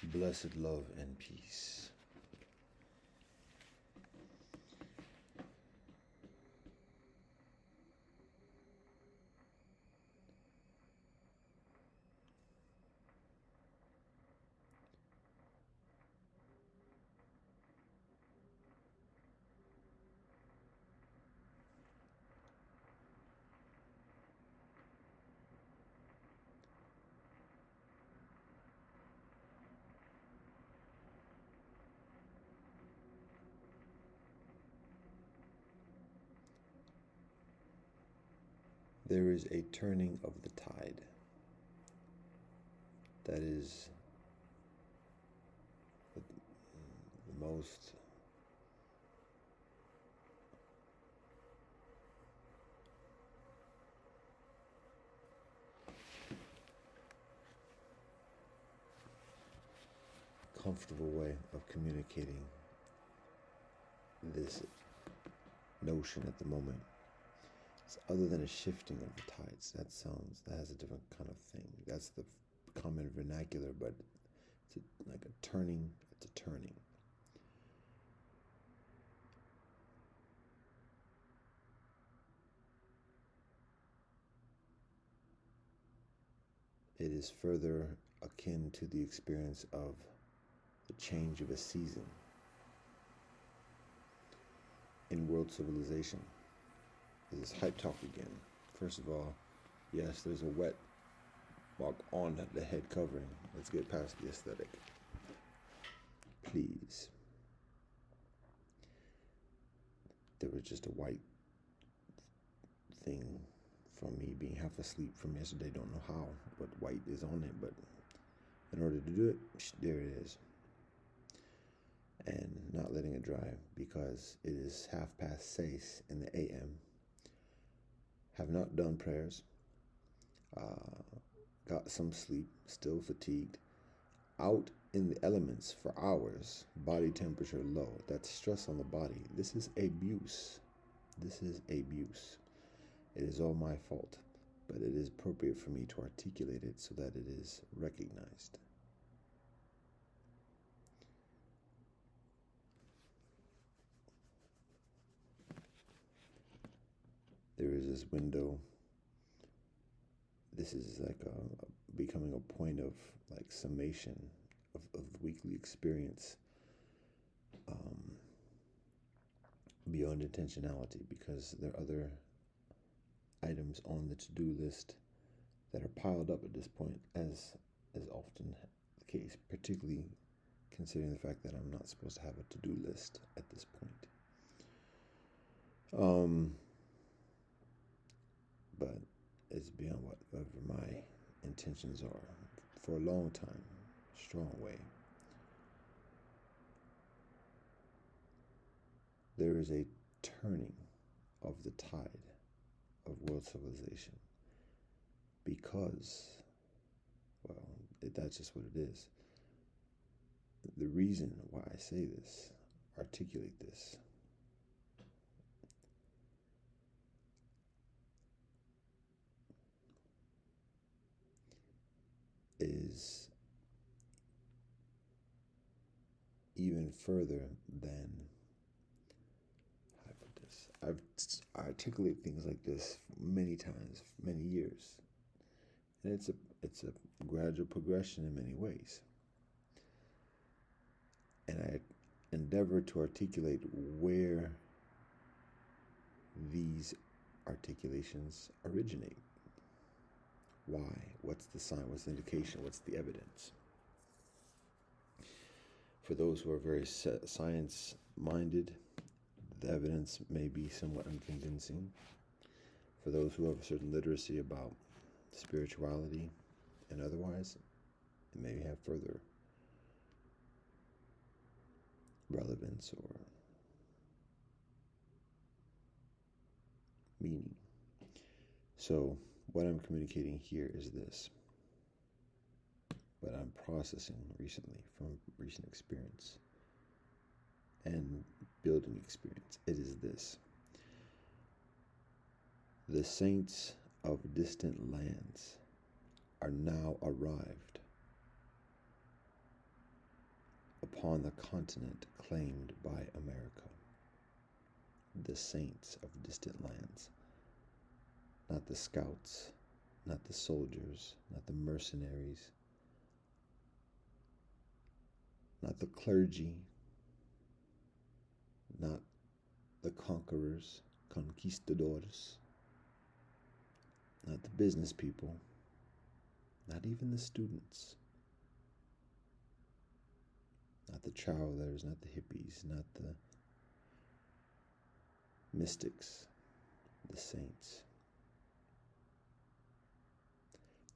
Blessed love and peace. There is a turning of the tide that is the most comfortable way of communicating this notion at the moment. It's other than a shifting of the tides. That has a different kind of thing. That's the common vernacular, but it's like a turning. It's a turning. It is further akin to the experience of the change of a season in world civilization. This is hype talk again. First of all, yes, there's a wet mark on the head covering. Let's get past the aesthetic, please. There was just a white thing from me being half asleep from yesterday. Don't know how, but white is on it. But in order to do it, there it is. And not letting it dry because it is 6:30 in the a.m. Have not done prayers. Got some sleep, still fatigued. Out in the elements for hours, body temperature low. That's stress on the body. This is abuse. This is abuse. It is all my fault, but it is appropriate for me to articulate it so that it is recognized. There is this window. This is like becoming a point of like summation of the weekly experience beyond intentionality, because there are other items on the to-do list that are piled up at this point, as is often the case, particularly considering the fact that I'm not supposed to have a to-do list at this point. But it's beyond whatever my intentions are for a long time, strong way. There is a turning of the tide of world civilization because, well, that's just what it is. The reason why I say this, articulate this, is even further than, how I put this, I've articulated things like this many times, many years, and it's a gradual progression in many ways, and I endeavor to articulate where these articulations originate. Why? What's the sign? What's the indication? What's the evidence? For those who are very science-minded, the evidence may be somewhat unconvincing. For those who have a certain literacy about spirituality and otherwise, it may have further relevance or meaning. So what I'm communicating here is this, but I'm processing recently from recent experience and building experience. It is this: the saints of distant lands are now arrived. upon the continent claimed by America, the saints of distant lands, not the scouts, not the soldiers, not the mercenaries, not the clergy, not the conquerors, conquistadores, not the business people, not even the students, not the travelers, not the hippies, not the mystics, the saints,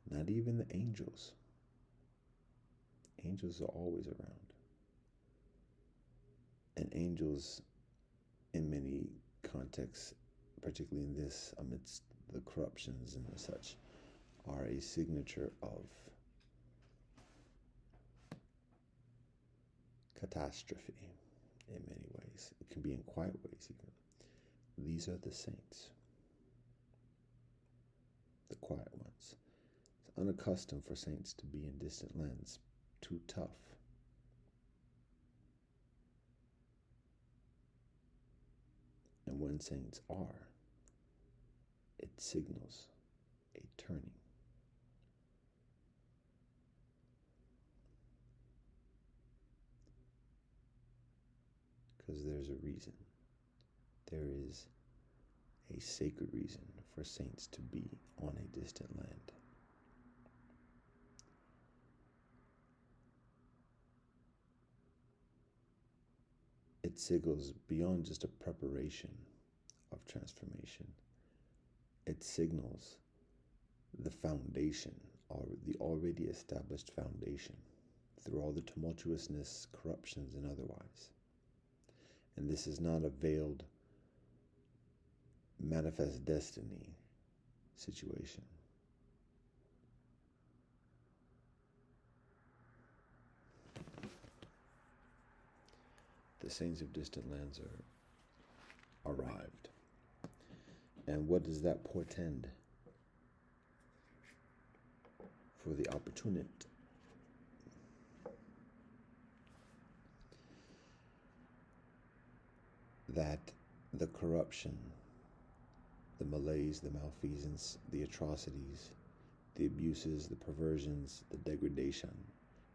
not even the angels. Angels are always around. And angels, in many contexts, particularly in this, amidst the corruptions and such, are a signature of catastrophe in many ways. It can be in quiet ways even. These are the saints, the quiet ones. It's unaccustomed for saints to be in distant lands, too tough. And when saints are, it signals a turning. Because there's a reason. There is a sacred reason for saints to be on a distant land. It signals beyond just a preparation of transformation. It signals the foundation, or the already established foundation, through all the tumultuousness, corruptions, and otherwise. And this is not a veiled manifest destiny situation. The saints of distant lands are arrived. And what does that portend for the opportunist? That the corruption, the malaise, the malfeasance, the atrocities, the abuses, the perversions, the degradation,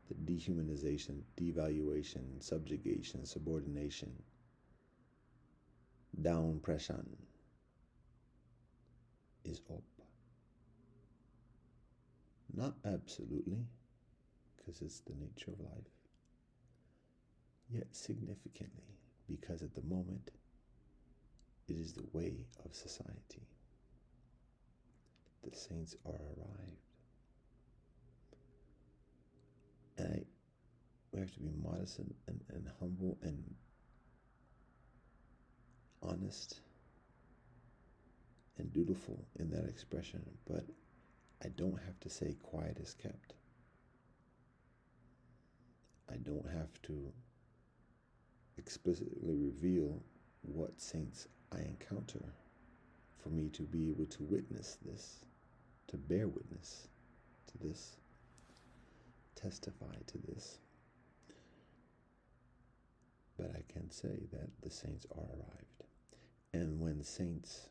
the dehumanization, devaluation, subjugation, subordination, downpression is up. Not absolutely, because it's the nature of life, yet significantly, because at the moment, it is the way of society. The saints are arrived. And we have to be modest and humble and honest and dutiful in that expression, but I don't have to say quiet is kept. I don't have to explicitly reveal what saints I encounter for me to be able to witness this, to bear witness to this, testify to this. But I can say that the saints are arrived. And when saints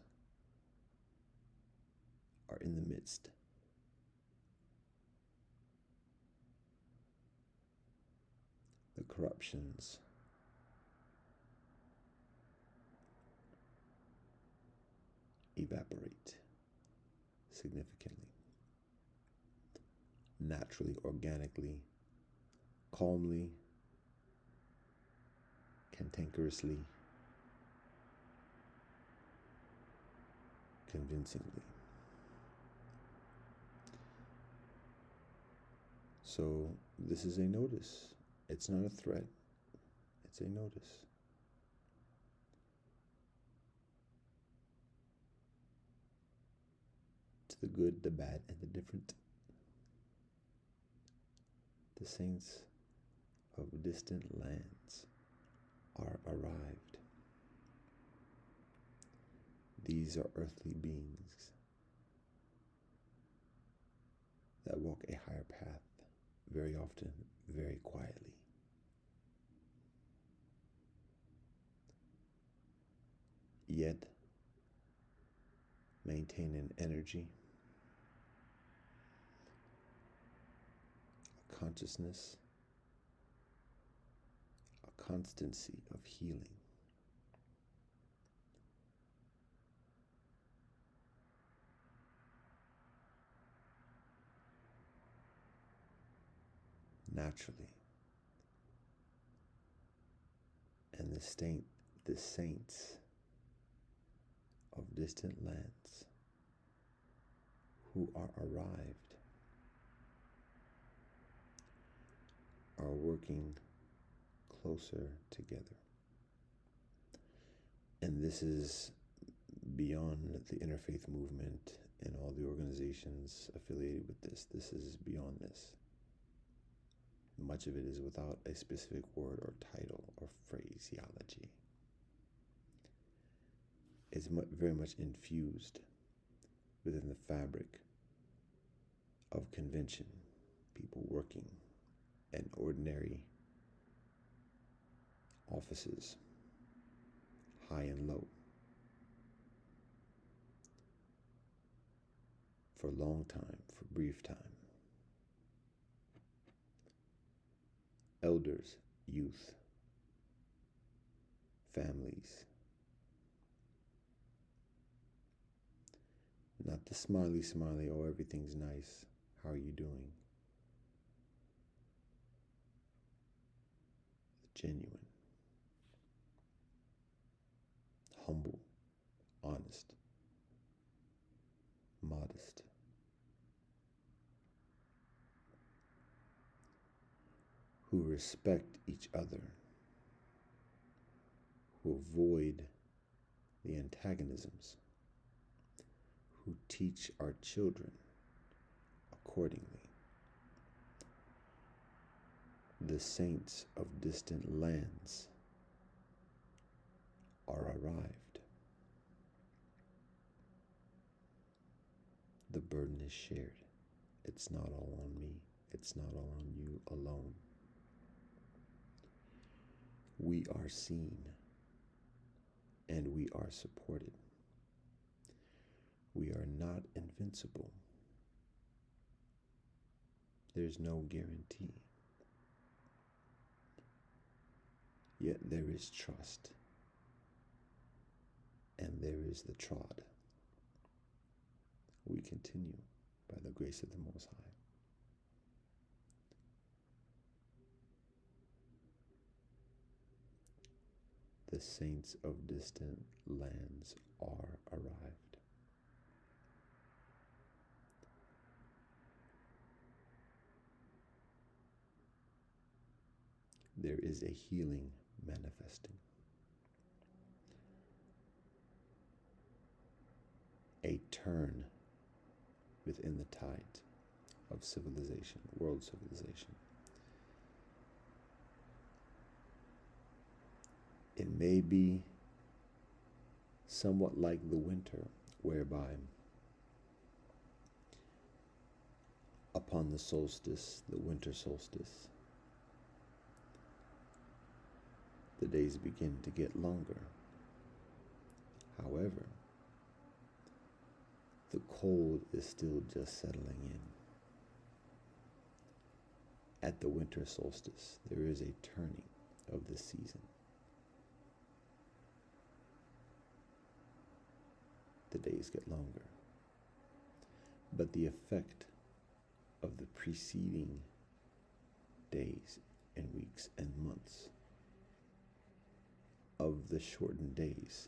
are in the midst, the corruptions evaporate significantly, naturally, organically, calmly, cantankerously, convincingly. So this is a notice. It's not a threat. It's a notice. To the good, the bad, and the different. The saints of distant lands are arrived. These are earthly beings that walk a higher path, very often, very quietly. yet maintain an energy, a consciousness, a constancy of healing. Naturally. And the saints of distant lands who are arrived are working closer together. And this is beyond the interfaith movement and all the organizations affiliated with this. This is beyond this. Much of it is without a specific word or title or phraseology. It's very much infused within the fabric of convention, people working in ordinary offices, high and low, for a long time, for a brief time. Elders, youth, families. Not the smiley, oh, everything's nice. How are you doing? The genuine, humble, honest, modest. Who respect each other, who avoid the antagonisms, who teach our children accordingly. The saints of distant lands are arrived. The burden is shared. It's not all on me. It's not all on you alone. We are seen and we are supported. We are not invincible. There's no guarantee. Yet there is trust, and there is the trod. We continue by the grace of the Most High. The saints of distant lands are arrived. There is a healing manifesting. A turn within the tide of civilization, world civilization. It may be somewhat like the winter, whereby upon the solstice, the winter solstice, the days begin to get longer. However, the cold is still just settling in. At the winter solstice, there is a turning of the season. The days get longer. But the effect of the preceding days and weeks and months of the shortened days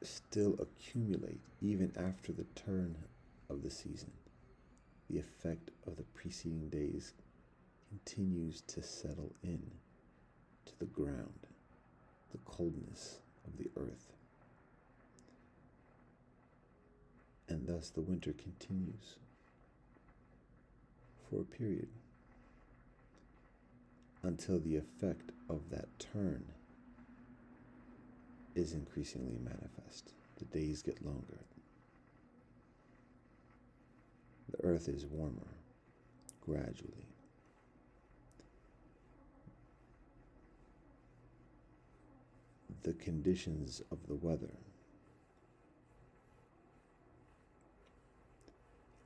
still accumulate even after the turn of the season. The effect of the preceding days continues to settle in to the ground, the coldness of the earth. And thus the winter continues for a period until the effect of that turn is increasingly manifest. The days get longer. The earth is warmer gradually. the conditions of the weather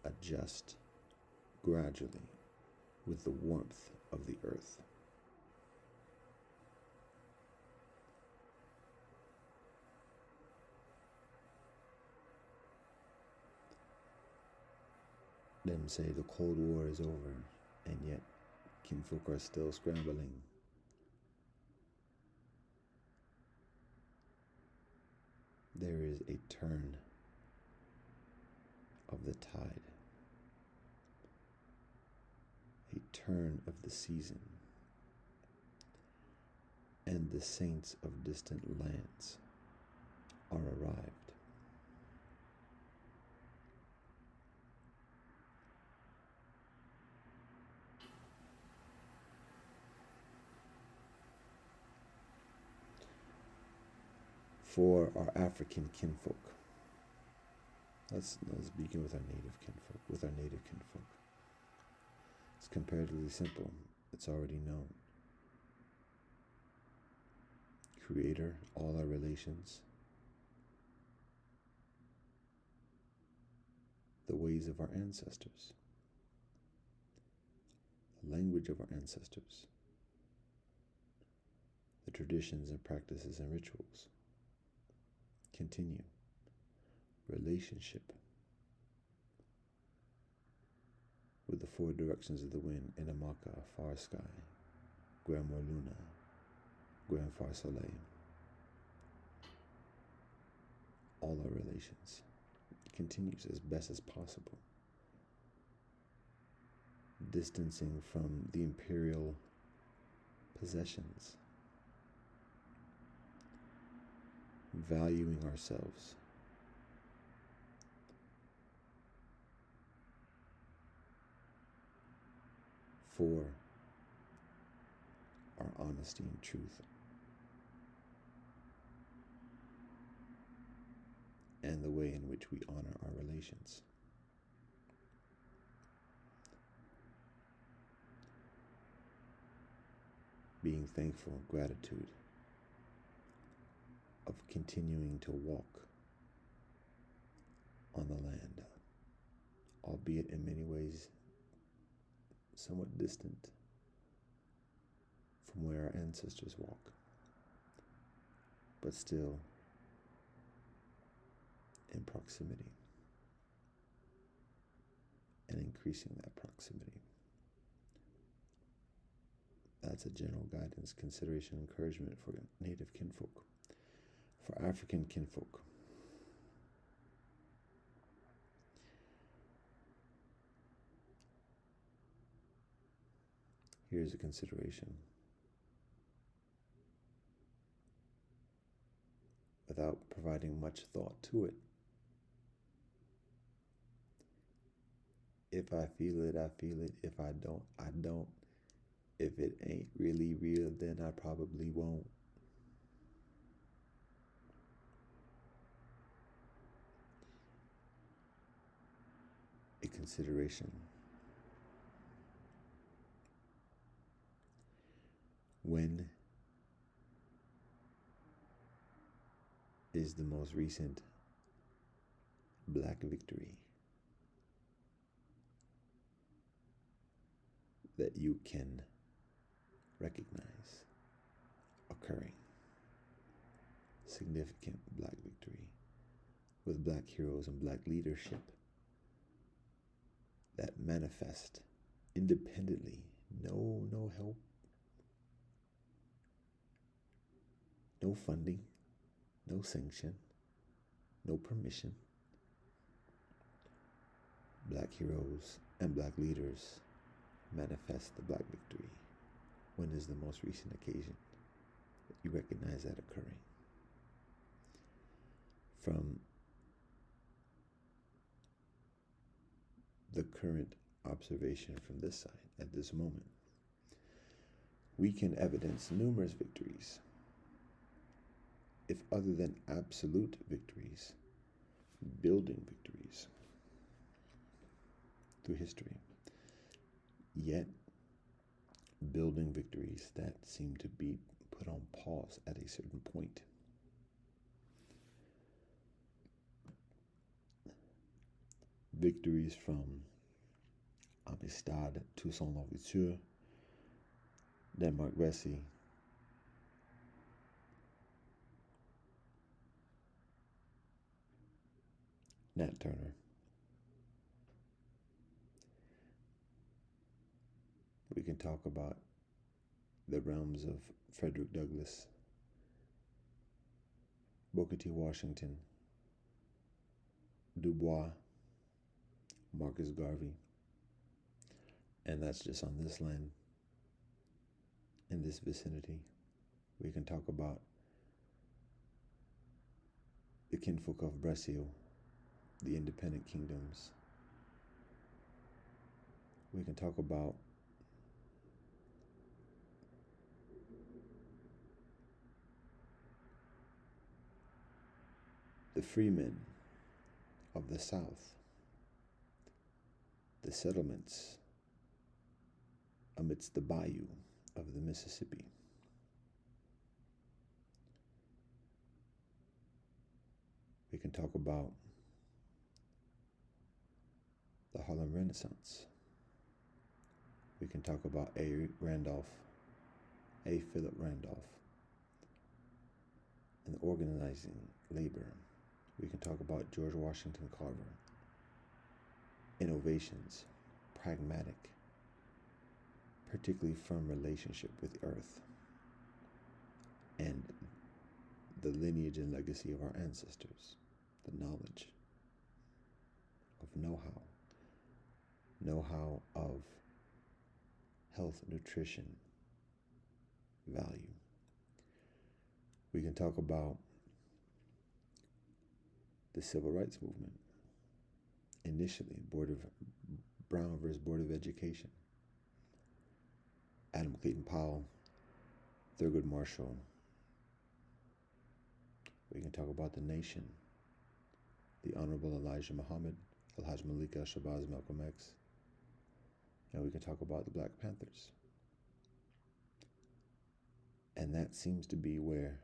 adjust gradually with the warmth of the earth. Them say the Cold War is over, and yet kinfolk are still scrambling. There is a turn of the tide, a turn of the season, and the saints of distant lands are arrived. For our African kinfolk, let's begin with our native kinfolk. With our native kinfolk, it's comparatively simple. It's already known. Creator, all our relations, the ways of our ancestors, the language of our ancestors, the traditions and practices and rituals. Continue. Relationship with the four directions of the wind: Inamaka, far sky, Grand Luna, Grand Far Soleil. All our relations. Continues as best as possible. Distancing from the imperial possessions. Valuing ourselves. For our honesty and truth. And the way in which we honor our relations. Being thankful, gratitude of continuing to walk on the land, albeit in many ways somewhat distant from where our ancestors walk, but still in proximity and increasing that proximity. That's a general guidance, consideration, encouragement for native kinfolk. For African kinfolk, here's a consideration. Without providing much thought to it. If I feel it, I feel it. If I don't, I don't. If it ain't really real, then I probably won't. A consideration. When is the most recent Black victory that you can recognize occurring? Significant Black victory with Black heroes and Black leadership that manifest independently, no help, no funding, no sanction, no permission. Black heroes and Black leaders manifest the Black victory. When is the most recent occasion that you recognize that occurring? From the current observation from this side at this moment, we can evidence numerous victories, if other than absolute victories, building victories through history, yet building victories that seem to be put on pause at a certain point victories from Amistad, Toussaint Louverture, Denmark Vesey, Nat Turner. We can talk about the realms of Frederick Douglass, Booker T. Washington, Du Bois, Marcus Garvey, and that's just on this land, in this vicinity. We can talk about the kinfolk of Brescia, the independent kingdoms. We can talk about the freemen of the South, the settlements amidst the bayou of the Mississippi. We can talk about the Harlem Renaissance. We can talk about A. Philip Randolph, and organizing labor. We can talk about George Washington Carver, innovations, pragmatic, particularly from relationship with earth, and the lineage and legacy of our ancestors, the knowledge of know-how of health, nutrition, value. We can talk about the Civil Rights Movement. Initially, Brown versus Board of Education, Adam Clayton Powell, Thurgood Marshall. We can talk about the nation, the Honorable Elijah Muhammad, Alhaj Malik Shabazz, Malcolm X, and we can talk about the Black Panthers. And that seems to be where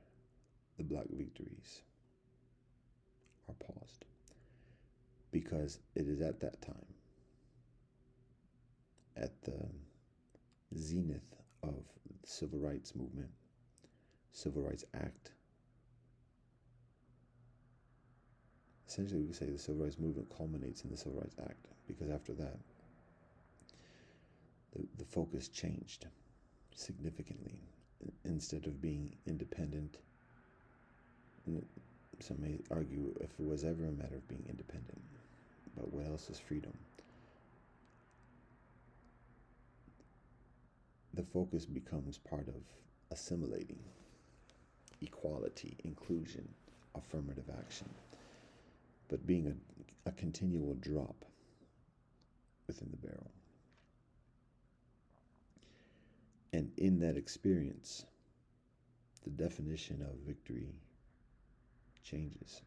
the Black victories are paused, because it is at that time, at the zenith of the Civil Rights Movement, Civil Rights Act. Essentially, we could say the Civil Rights Movement culminates in the Civil Rights Act, because after that, the focus changed significantly. Instead of being independent, some may argue if it was ever a matter of being independent, but what else is freedom? The focus becomes part of assimilating, equality, inclusion, affirmative action, but being a continual drop within the barrel. And in that experience, the definition of victory changes,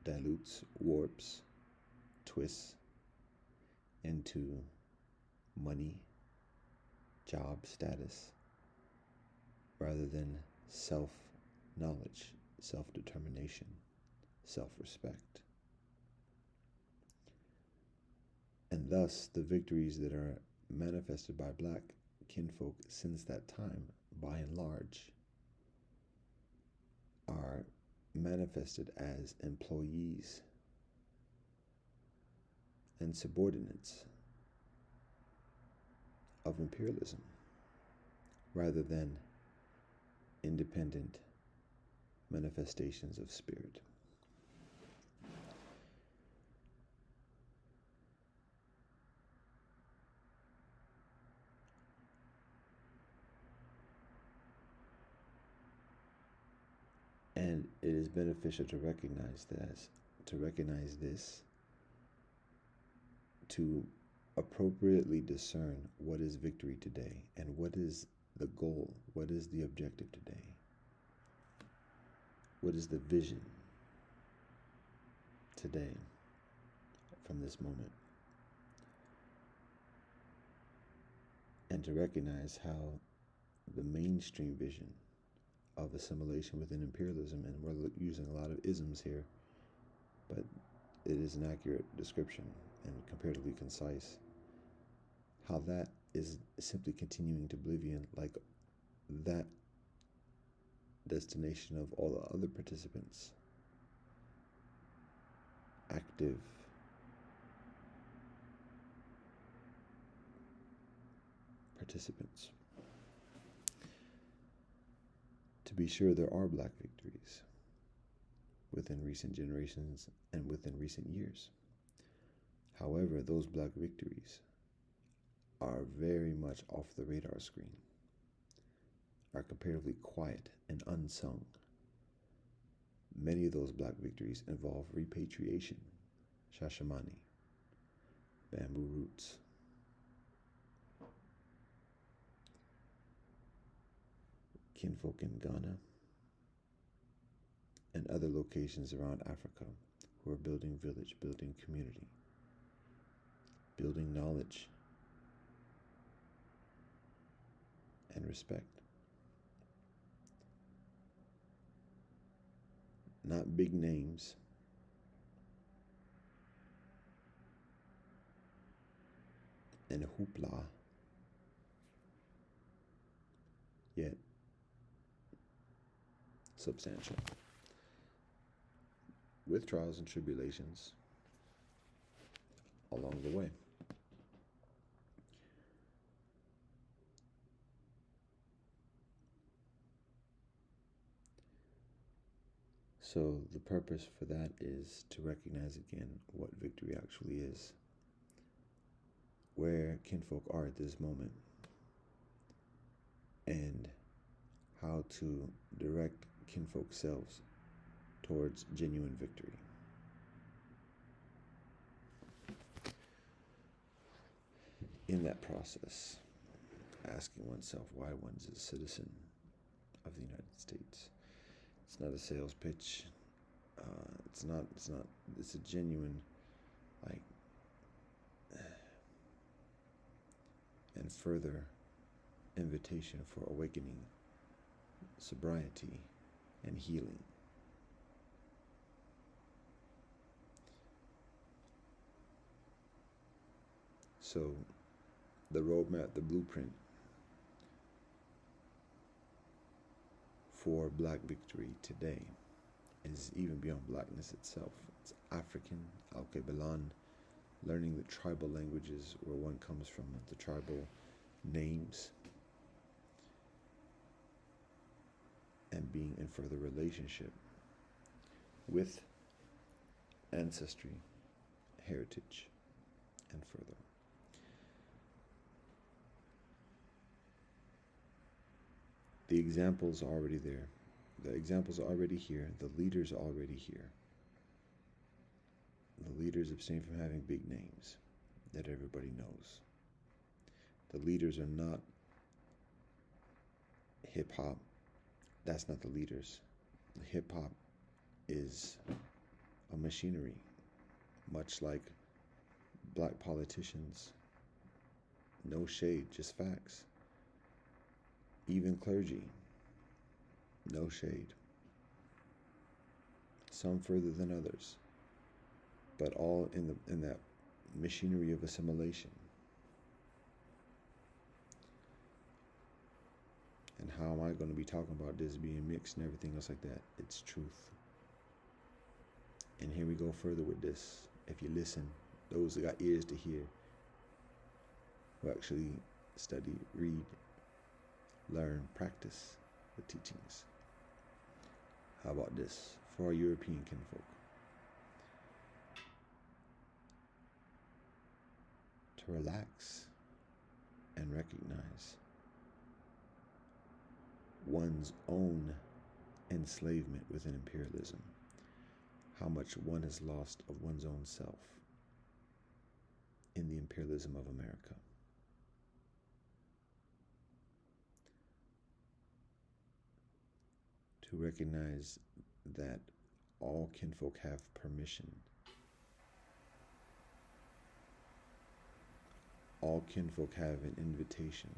dilutes, warps, twists into money, job status, rather than self-knowledge, self-determination, self-respect. And thus, the victories that are manifested by Black kinfolk since that time, by and large, are manifested as employees and subordinates of imperialism, rather than independent manifestations of spirit. And it is beneficial to recognize this, to appropriately discern what is victory today and what is the goal, what is the objective today, what is the vision today from this moment, and to recognize how the mainstream vision of assimilation within imperialism, and we're using a lot of isms here, but it is an accurate description and comparatively concise. How that is simply continuing to oblivion, like that destination of all the other participants, active participants. To be sure, there are black victories within recent generations and within recent years. However, those black victories are very much off the radar screen, are comparatively quiet and unsung. Many of those black victories involve repatriation, Shashamane, bamboo roots, kinfolk in Ghana, and other locations around Africa who are building village, building community, building knowledge and respect. Not big names, and hoopla, yet substantial, with trials and tribulations along the way. So the purpose for that is to recognize again what victory actually is, where kinfolk are at this moment, and how to direct kinfolk selves towards genuine victory. In that process, asking oneself why one's a citizen of the United States. It's not a sales pitch. It's a genuine, and further invitation for awakening, sobriety, and healing. So, the roadmap, the blueprint for black victory today is even beyond blackness itself. It's African, Al-Kebalan, learning the tribal languages where one comes from, the tribal names, and being in further relationship with ancestry, heritage, and further. The examples are already there. The examples are already here. The leaders are already here. The leaders abstain from having big names that everybody knows. The leaders are not hip-hop. That's not the leaders. Hip-hop is a machinery, much like black politicians. No shade, just facts. Even clergy, no shade. Some further than others, but all in that machinery of assimilation. And how am I going to be talking about this being mixed and everything else like that? It's truth. And here we go further with this. If you listen, those that got ears to hear, who actually study, read, learn, practice the teachings. How about this for our European kinfolk? To relax and recognize one's own enslavement within imperialism, how much one has lost of one's own self in the imperialism of America. To recognize that all kinfolk have permission. All kinfolk have an invitation.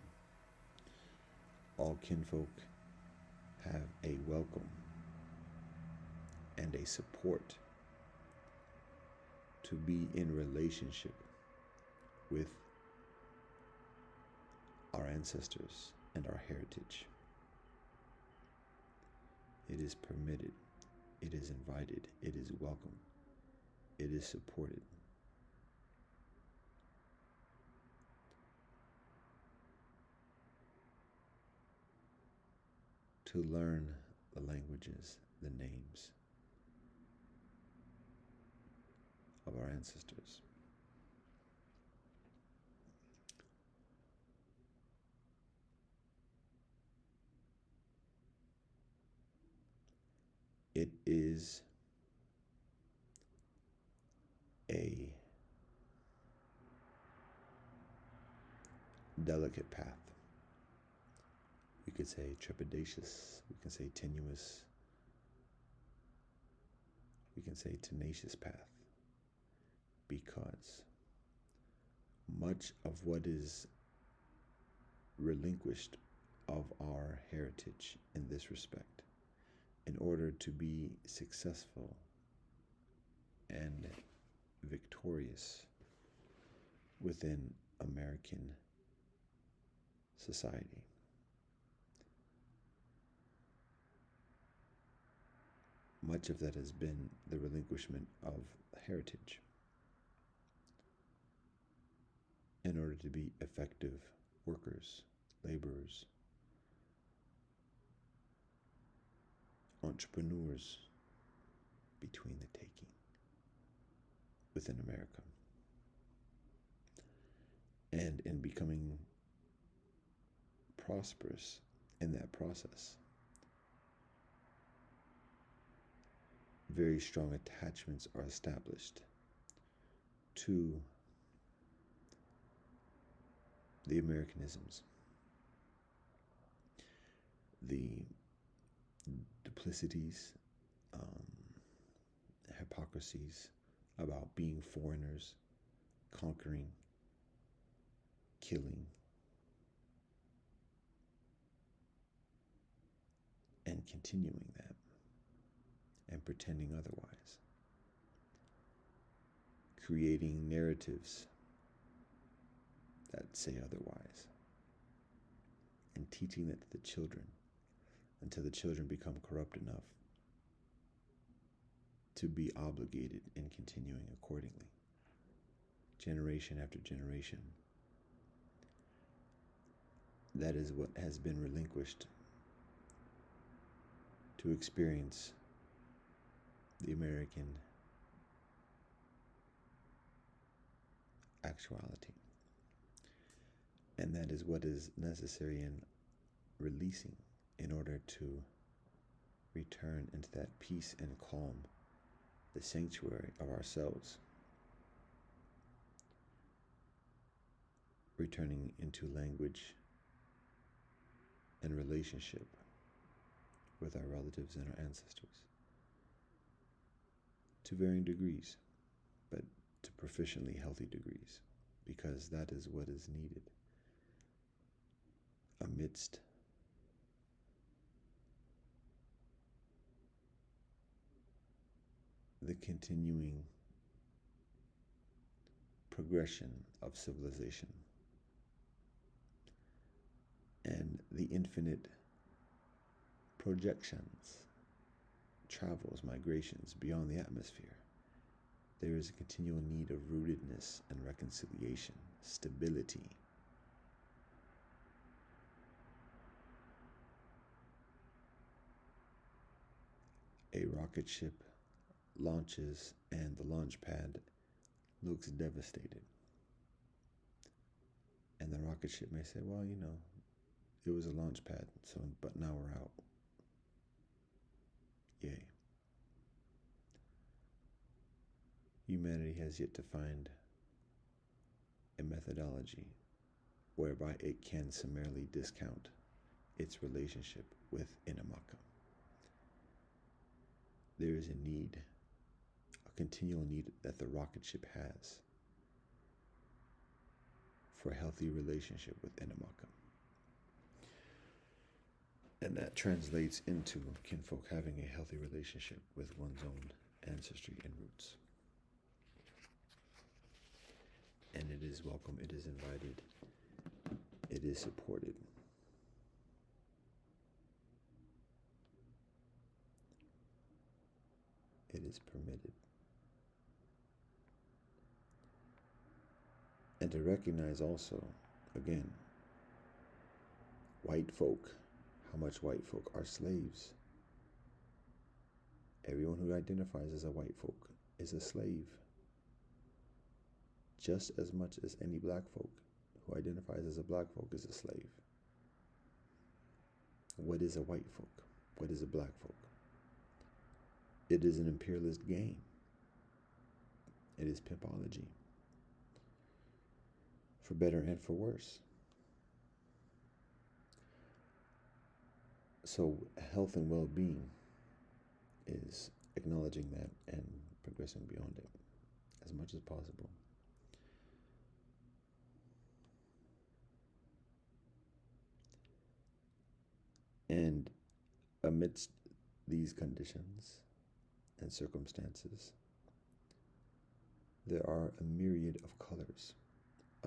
All kinfolk have a welcome and a support to be in relationship with our ancestors and our heritage. It is permitted, it is invited, it is welcome, it is supported. To learn the languages, the names of our ancestors. It is a delicate path. We could say trepidatious, we can say tenuous, we can say tenacious path, because much of what is relinquished of our heritage in this respect, in order to be successful and victorious within American society, much of that has been the relinquishment of heritage in order to be effective workers, laborers, entrepreneurs between the taking within America. And in becoming prosperous in that process, very strong attachments are established to the Americanisms, the duplicities, hypocrisies about being foreigners, conquering, killing, and continuing that, and pretending otherwise, creating narratives that say otherwise, and teaching that to the children until the children become corrupt enough to be obligated in continuing accordingly, generation after generation. That is what has been relinquished to experience the American actuality. And that is what is necessary in releasing in order to return into that peace and calm, the sanctuary of ourselves, returning into language and relationship with our relatives and our ancestors to varying degrees, but to proficiently healthy degrees, because that is what is needed amidst the continuing progression of civilization and the infinite projections, travels, migrations beyond the atmosphere. There is a continual need of rootedness and reconciliation, stability. A rocket ship launches and the launch pad looks devastated. And the rocket ship may say, well, it was a launch pad, but now we're out. Yay. Humanity has yet to find a methodology whereby it can summarily discount its relationship with Inamaka. There is a need, a continual need that the rocket ship has for a healthy relationship with Inamaka. And that translates into kinfolk having a healthy relationship with one's own ancestry and roots. And it is welcome, it is invited, it is supported. It is permitted. And to recognize also, again, white folk, how much white folk are slaves. Everyone who identifies as a white folk is a slave, just as much as any black folk who identifies as a black folk is a slave. What is a white folk? What is a black folk? It is an imperialist game. It is pimpology, for better and for worse. So health and well-being is acknowledging that and progressing beyond it as much as possible. And amidst these conditions and circumstances, there are a myriad of colors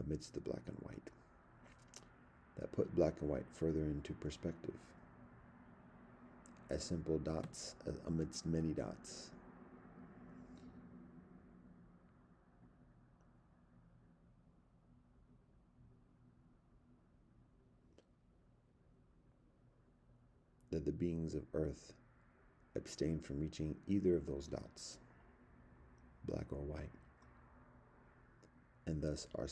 amidst the black and white that put black and white further into perspective, as simple dots amidst many dots. That the beings of Earth abstain from reaching either of those dots, black or white, and thus are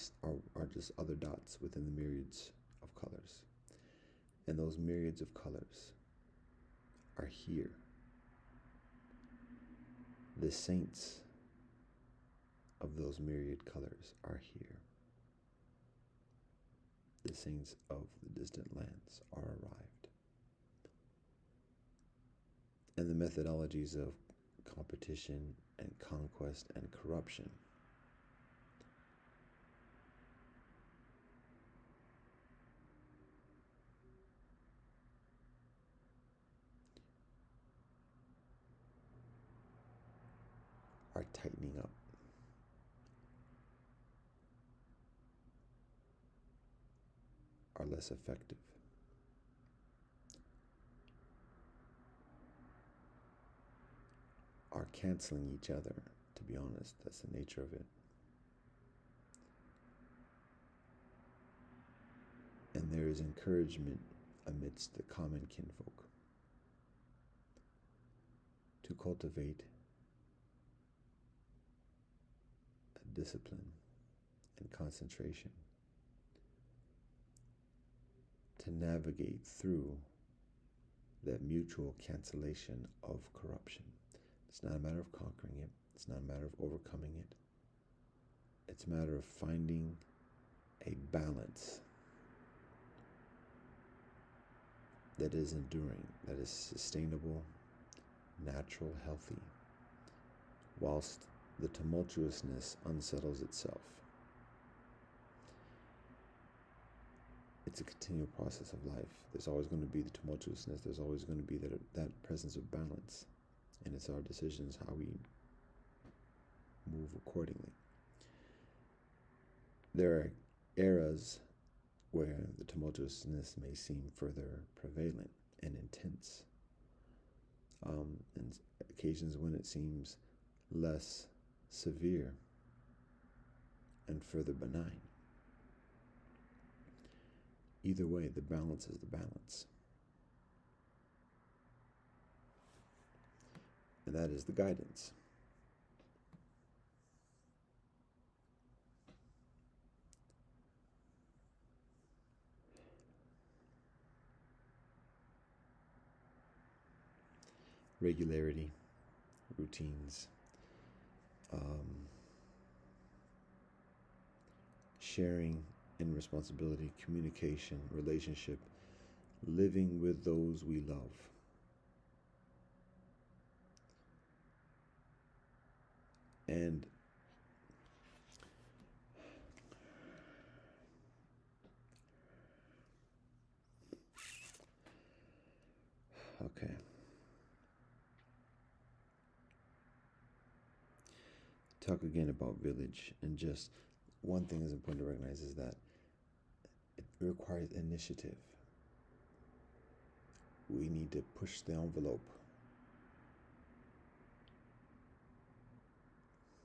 just other dots within the myriads of colors. And those myriads of colors are here. The saints of those myriad colors are here. The saints of the distant lands are arrived. And the methodologies of competition and conquest and corruption are tightening up. Are less effective. Are canceling each other, to be honest. That's the nature of it. And there is encouragement amidst the common kinfolk to cultivate a discipline and concentration to navigate through that mutual cancellation of corruption. It's not a matter of conquering it. It's not a matter of overcoming it. It's a matter of finding a balance that is enduring, that is sustainable, natural, healthy, whilst the tumultuousness unsettles itself. It's a continual process of life. There's always going to be the tumultuousness. There's always going to be that presence of balance. And it's our decisions how we move accordingly. There are eras where the tumultuousness may seem further prevalent and intense. And occasions when it seems less severe and further benign. Either way, the balance is the balance. And that is the guidance. Regularity, routines, sharing and responsibility, communication, relationship, living with those we love. And okay. Talk again about village and just one thing is important to recognize is that it requires initiative. We need to push the envelope.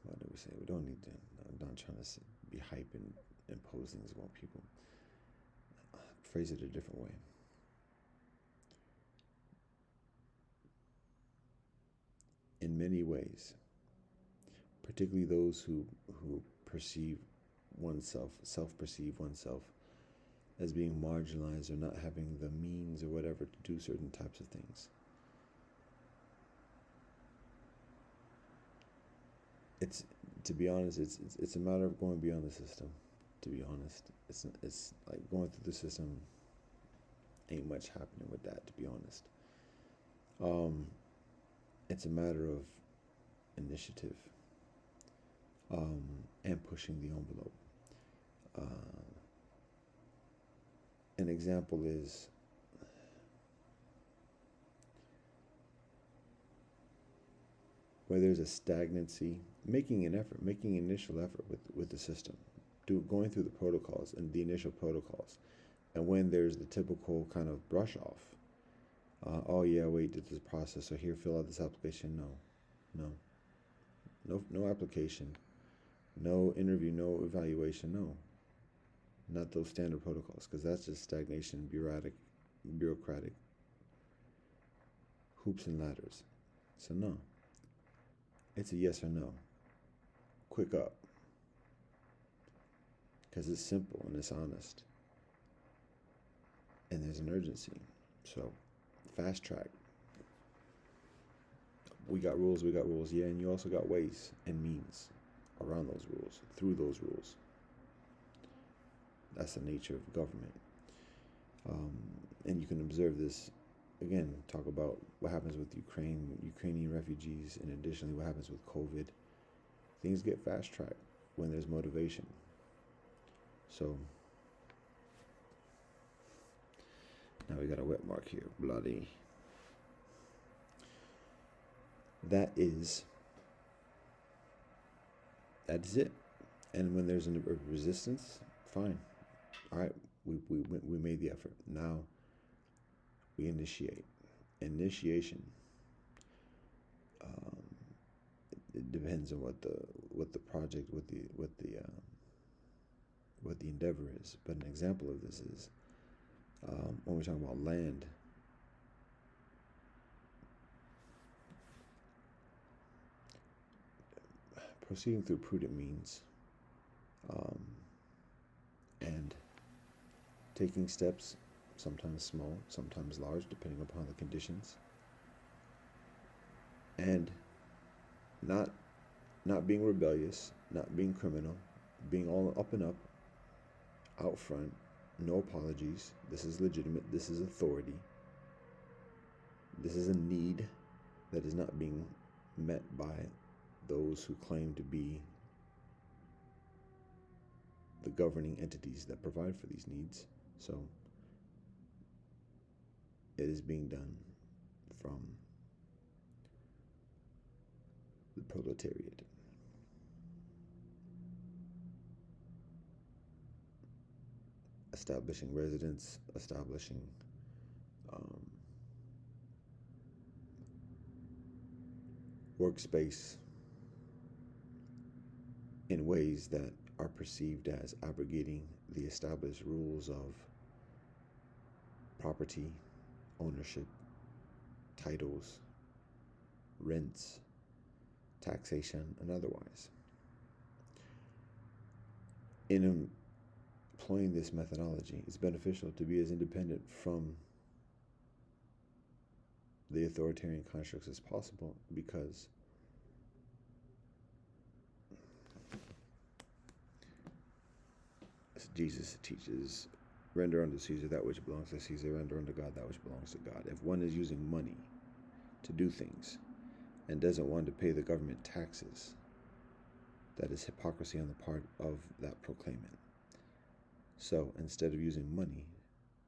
What do we say? We don't need to. I'm not trying to be hype and impose things on people. Phrase it a different way. In many ways, particularly those who perceive oneself, self-perceive oneself as being marginalized or not having the means or whatever to do certain types of things. It's, to be honest, it's a matter of going beyond the system. To be honest, it's like going through the system. Ain't much happening with that, to be honest. It's a matter of initiative, and pushing the envelope. An example is where there's a stagnancy, making an effort, making initial effort with the system, going through the protocols and the initial protocols. And when there's the typical kind of brush off, oh yeah, wait, did this process, so here, fill out this application. No application, no interview, no evaluation, no. Not those standard protocols, because that's just stagnation, bureaucratic hoops and ladders. So no, it's a yes or no. Quick up, because it's simple and it's honest, and there's an urgency. So fast track. We got rules, yeah, and you also got ways and means around those rules, through those rules. That's the nature of government. And you can observe this, again, talk about what happens with Ukrainian refugees, and additionally what happens with COVID. Things get fast-tracked when there's motivation. So, now we got a wet mark here, bloody. That is it. And when there's a resistance, fine. All right, we made the effort. Now we initiate. Initiation. It depends on what the project, what the endeavor is. But an example of this is when we're talking about land. Proceeding through prudent means, and taking steps, sometimes small, sometimes large, depending upon the conditions, and not being rebellious, not being criminal, being all up and up, out front, no apologies. This is legitimate. This is authority. This is a need that is not being met by those who claim to be the governing entities that provide for these needs. So it is being done from the proletariat. Establishing residence, establishing workspace in ways that are perceived as abrogating the established rules of property, ownership, titles, rents, taxation, and otherwise. In employing this methodology, it's beneficial to be as independent from the authoritarian constructs as possible, because Jesus teaches, render unto Caesar that which belongs to Caesar, render unto God that which belongs to God. If one is using money to do things and doesn't want to pay the government taxes, that is hypocrisy on the part of that proclaimant. So instead of using money,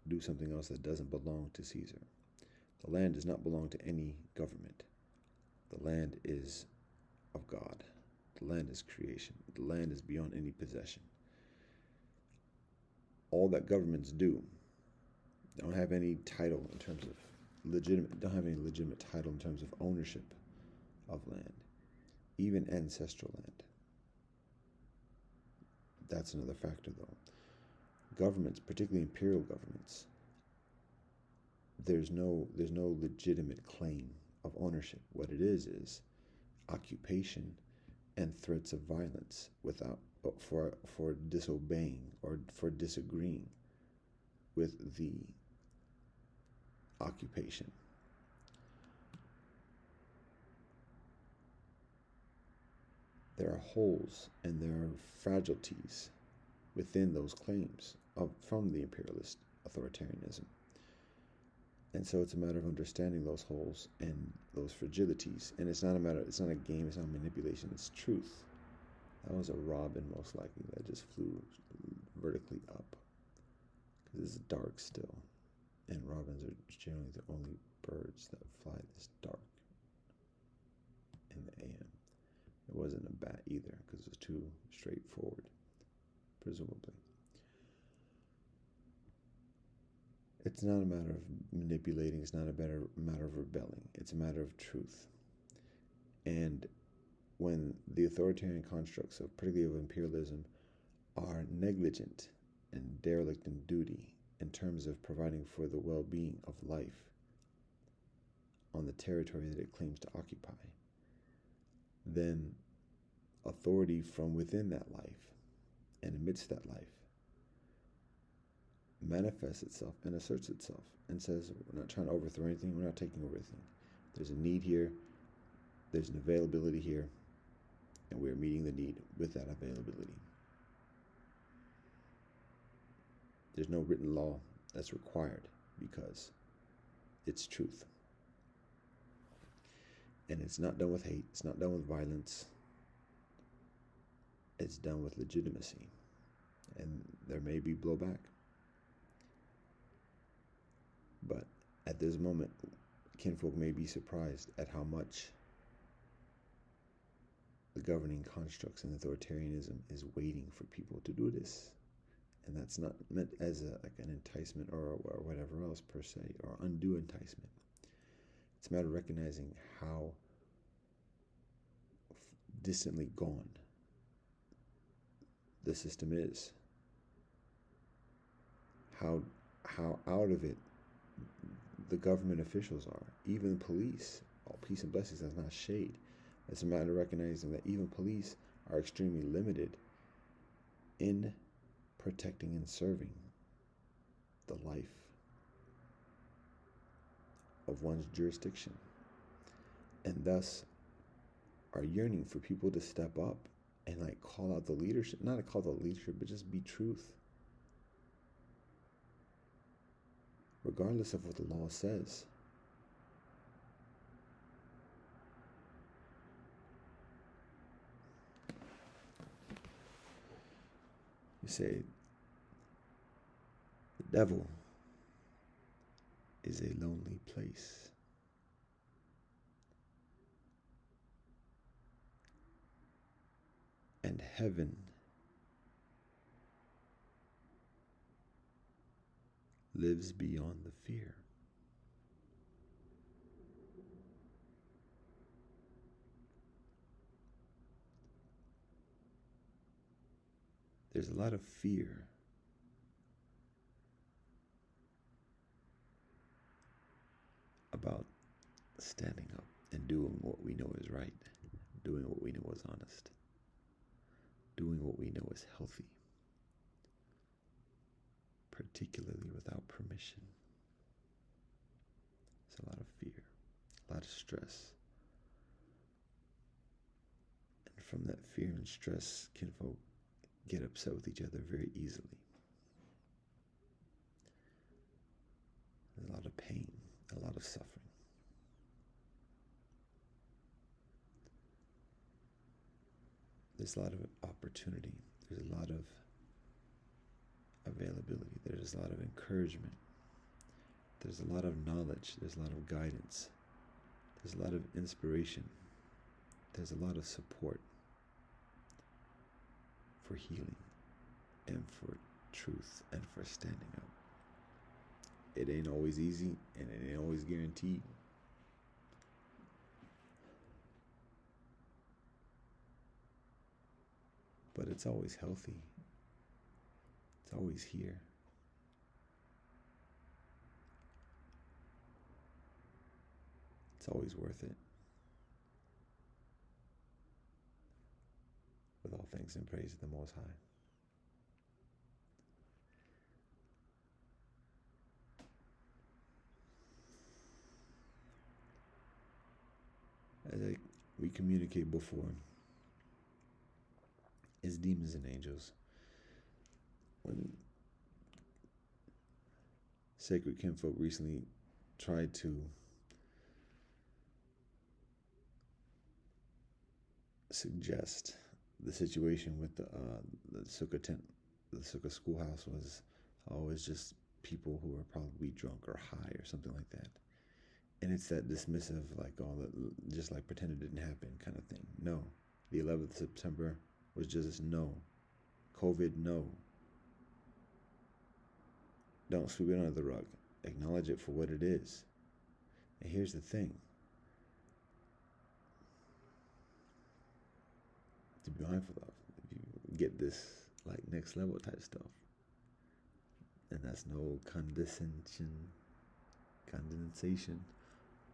do something else that doesn't belong to Caesar. The land does not belong to any government. The land is of God. The land is creation. The land is beyond any possession. that governments do don't have any title in terms of don't have any legitimate title in terms of ownership of land, even ancestral land. That's another factor, though. Governments, particularly imperial governments, there's no legitimate claim of ownership. What it is occupation and threats of violence without for disobeying or for disagreeing with the occupation. There are holes and there are fragilities within those claims from the imperialist authoritarianism. And so it's a matter of understanding those holes and those fragilities. And it's not a game, it's not manipulation, it's truth. That was a robin, most likely, that just flew vertically up. Because it's dark still. And robins are generally the only birds that fly this dark in the AM. It wasn't a bat either, because it was too straightforward, presumably. It's not a matter of manipulating. It's not a matter of rebelling. It's a matter of truth. And when the authoritarian constructs, particularly of imperialism, are negligent and derelict in duty in terms of providing for the well-being of life on the territory that it claims to occupy, then authority from within that life and amidst that life manifests itself and asserts itself and says, we're not trying to overthrow anything, we're not taking over anything. There's a need here, there's an availability here, and we're meeting the need with that availability. There's no written law that's required because it's truth. And it's not done with hate, it's not done with violence, it's done with legitimacy. And there may be blowback. But at this moment, kinfolk may be surprised at how much the governing constructs and authoritarianism is waiting for people to do this. And that's not meant as an enticement or whatever else per se, or undue enticement. It's a matter of recognizing how distantly gone the system is. How out of it the government officials are. Even police. All peace and blessings, that's not shade. It's a matter of recognizing that even police are extremely limited in protecting and serving the life of one's jurisdiction, and thus are yearning for people to step up and call out the leadership, not to call the leadership, but just be truth, regardless of what the law says. You say, the devil is a lonely place. And heaven lives beyond the fear. There's a lot of fear about standing up and doing what we know is right, doing what we know is honest, doing what we know is healthy, particularly without permission. There's a lot of fear, a lot of stress. And from that fear and stress, kinfolk get upset with each other very easily. There's a lot of pain, a lot of suffering. There's a lot of opportunity. There's a lot of availability. There's a lot of encouragement. There's a lot of knowledge. There's a lot of guidance. There's a lot of inspiration. There's a lot of support for healing and for truth and for standing up. It ain't always easy and it ain't always guaranteed. But it's always healthy. It's always here. It's always worth it. With all thanks and praise to the Most High. As we communicate before, is demons and angels. When Sacred Kinfolk recently tried to suggest the situation with the sukkah tent, the sukkah schoolhouse was always just people who are probably drunk or high or something like that. And it's that dismissive, like all that, just like pretend it didn't happen kind of thing. No, the 11th of September was just no. COVID, no. Don't sweep it under the rug. Acknowledge it for what it is. And here's the thing. To be mindful of, if you get this like next level type stuff, and that's no condensation,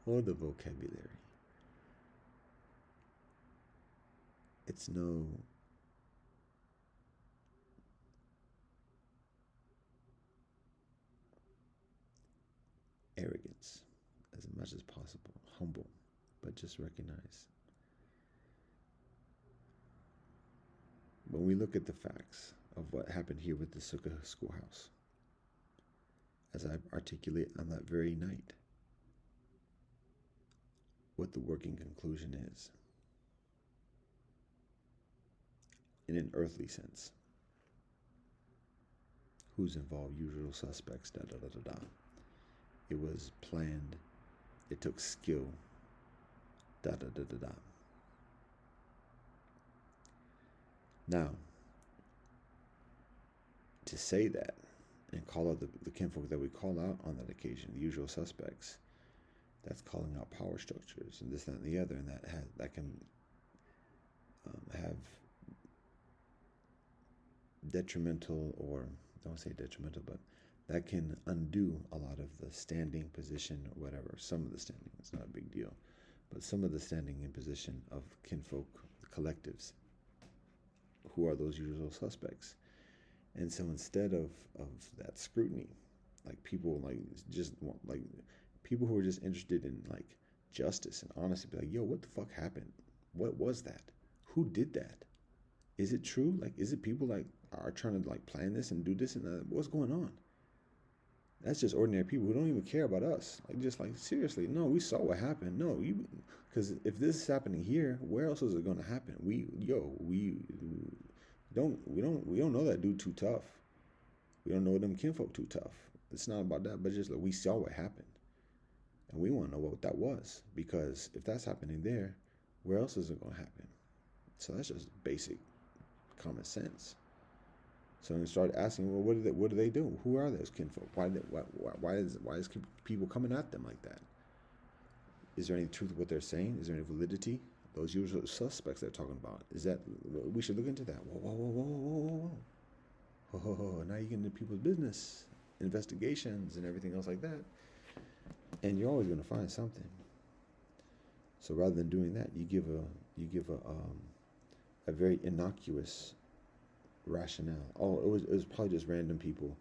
or the vocabulary. It's no arrogance, as much as possible, humble, but just recognize. When we look at the facts of what happened here with the Sukkah schoolhouse, as I articulate on that very night, what the working conclusion is, in an earthly sense. Who's involved? Usual suspects, da da da da da. It was planned. It took skill, da da da da da. Now, to say that and call out the kinfolk that we call out on that occasion, the usual suspects, that's calling out power structures and this, that, and the other, and that can have detrimental, or I don't say detrimental, but that can undo a lot of the standing position or whatever. Some of the standing, it's not a big deal, but some of the standing in position of kinfolk collectives, who are those usual suspects. And so instead of that scrutiny, like people like just want, like people who are just interested in like justice and honesty, be like, yo, what the fuck happened? What was that? Who did that? Is it true? Like, is it people like are trying to like plan this and do this and that? What's going on? That's just ordinary people who don't even care about us. Like, just like, seriously, no, we saw what happened. No, because if this is happening here, where else is it going to happen? We don't know that dude too tough. We don't know them kinfolk too tough. It's not about that, but just like we saw what happened, and we want to know what that was, because if that's happening there, where else is it going to happen? So that's just basic common sense. So we start asking, well, what do they do? Who are those kinfolk? Why is people coming at them like that? Is there any truth to what they're saying? Is there any validity? Those usual suspects they're talking about. Is that, we should look into that. Whoa. Now you get into people's business, investigations, and everything else like that. And you're always going to find something. So rather than doing that, you give a very innocuous rationale. Oh, it was probably just random people,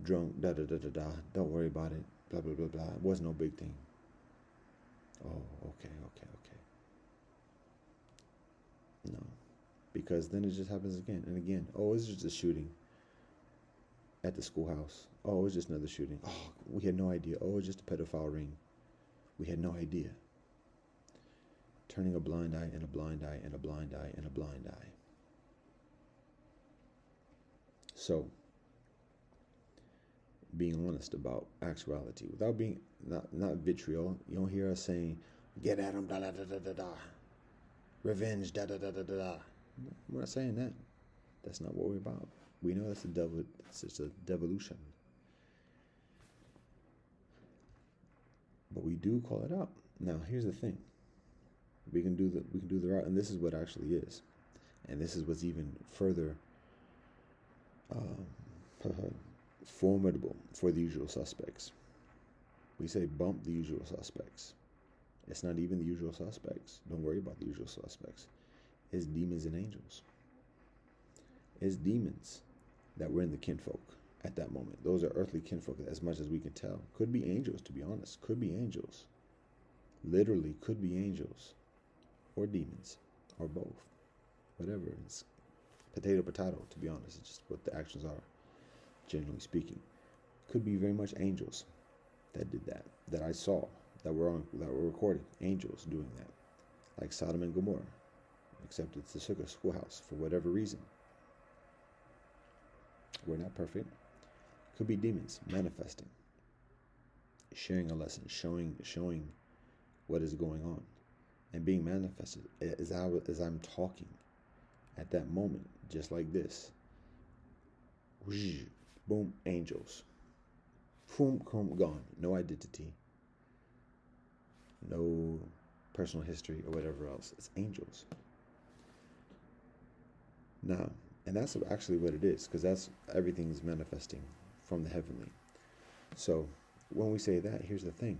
drunk, da da da da da. Don't worry about it. Blah blah blah blah. It was no big thing. Oh, okay. No, because then it just happens again and again. Oh, it's just a shooting at the schoolhouse. Oh, it was just another shooting. Oh, we had no idea. Oh, it was just a pedophile ring. We had no idea. Turning a blind eye and a blind eye and a blind eye and a blind eye. So, being honest about actuality without being not vitriol. You don't hear us saying, "Get at him, da da da da da da." Revenge, da da da da da da. We're not saying that. That's not what we're about. We know that's a devil. It's just a devolution, but we do call it out. Now, here's the thing: we can do the right, and this is what actually is, and this is what's even further formidable for the usual suspects. We say bump the usual suspects. It's not even the usual suspects. Don't worry about the usual suspects. It's demons and angels. It's demons that were in the kinfolk at that moment. Those are earthly kinfolk as much as we can tell. Could be angels, to be honest. Could be angels. Literally could be angels. Or demons. Or both. Whatever. It's potato, to be honest. It's just what the actions are, generally speaking. Could be very much angels that did that I saw, that were recorded. Angels doing that. Like Sodom and Gomorrah. Except it's the Sukkah schoolhouse for whatever reason. We're not perfect. Could be demons manifesting, sharing a lesson, showing what is going on, and being manifested as I'm talking at that moment, just like this. Boom, angels. Boom, gone. No identity. No personal history or whatever else. It's angels. Now, and that's actually what it is, because that's everything's manifesting from the heavenly. So when we say that, here's the thing.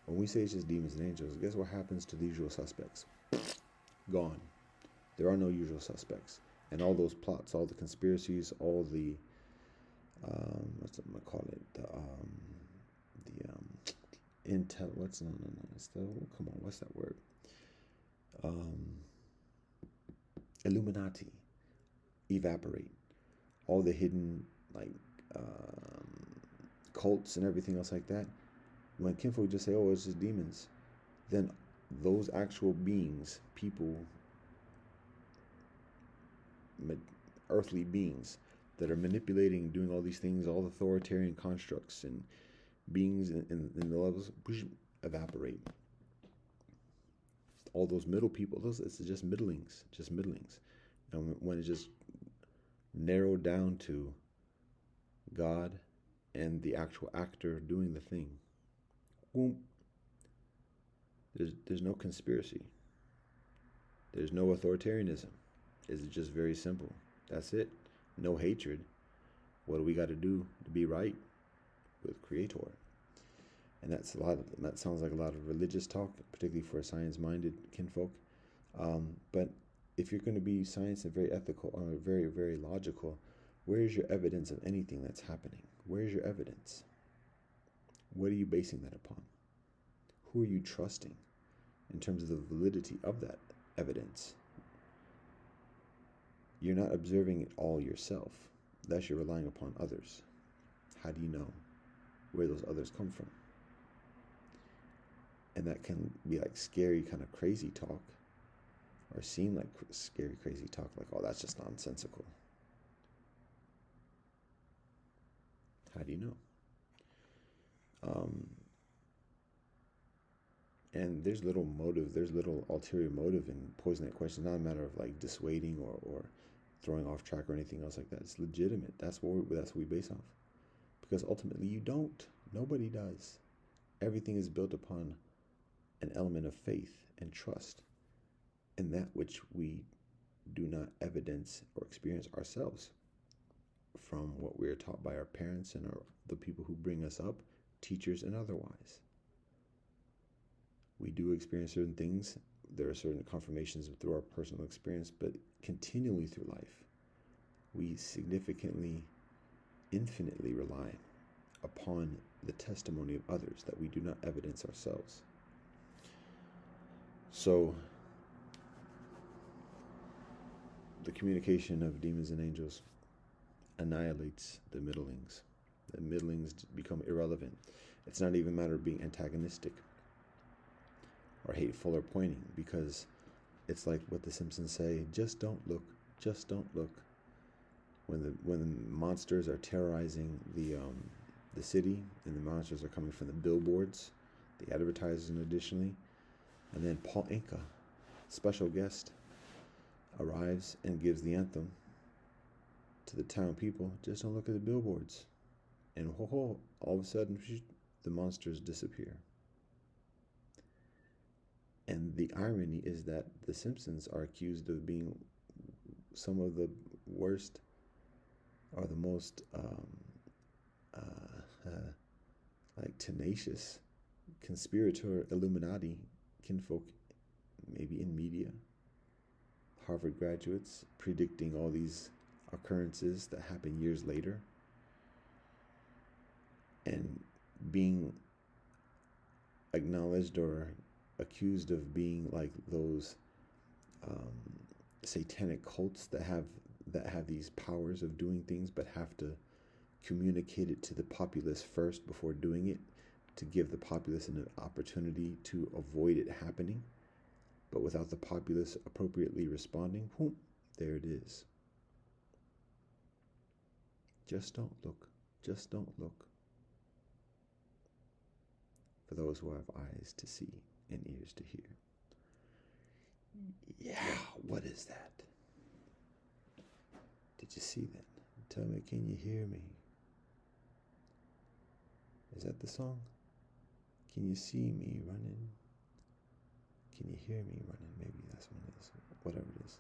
When we say it's just demons and angels, guess what happens to the usual suspects? Gone. There are no usual suspects. And all those plots, all the conspiracies, all the, what's I'm going to call it? Intel, come on, what's that word? Illuminati evaporate. All the hidden, cults and everything else like that. When kinfolk just say, oh, it's just demons, then those actual beings, people, earthly beings that are manipulating, doing all these things, all the authoritarian constructs and beings in the levels, evaporate. All those middle people, it's just middlings. And when it's just narrowed down to God and the actual actor doing the thing, boom, there's no conspiracy. There's no authoritarianism. It's just very simple. That's it. No hatred. What do we got to do to be right with Creator? And that sounds like a lot of religious talk, particularly for science-minded kinfolk. But if you're going to be science and very ethical, or very, very logical, where is your evidence of anything that's happening? Where is your evidence? What are you basing that upon? Who are you trusting in terms of the validity of that evidence? You're not observing it all yourself. Thus, you're relying upon others. How do you know where those others come from? And that can be like scary, kind of crazy talk, or seem like scary, crazy talk, like, oh, that's just nonsensical. How do you know? And there's little ulterior motive in posing that question. Not a matter of like dissuading or throwing off track or anything else like that. It's legitimate. That's what we base off. Because ultimately you don't. Nobody does. Everything is built upon an element of faith and trust in that which we do not evidence or experience ourselves from what we are taught by our parents and the people who bring us up, teachers and otherwise. We do experience certain things. There are certain confirmations through our personal experience, but continually through life, we significantly, infinitely rely upon the testimony of others that we do not evidence ourselves. So, the communication of demons and angels annihilates the middlings. The middlings become irrelevant. It's not even a matter of being antagonistic or hateful or pointing, because it's like what the Simpsons say, just don't look, just don't look. When the monsters are terrorizing the city, and the monsters are coming from the billboards, the advertisers additionally, and then Paul Anka, special guest, arrives and gives the anthem. to the town people, just don't look at the billboards. And all of a sudden, the monsters disappear. And the irony is that The Simpsons are accused of being some of the worst or the most like tenacious conspirator Illuminati kinfolk, maybe in media. Harvard graduates predicting all these occurrences that happen years later, and being acknowledged or accused of being like those satanic cults that have these powers of doing things, but have to communicate it to the populace first before doing it, to give the populace an opportunity to avoid it happening. But without the populace appropriately responding, whoop, there it is. Just don't look. Just don't look. For those who have eyes to see and ears to hear. Yeah, what is that? Did you see that? Tell me, can you hear me? Is that the song? Can you see me running? Can you hear me running? Maybe that's what it is. Whatever it is.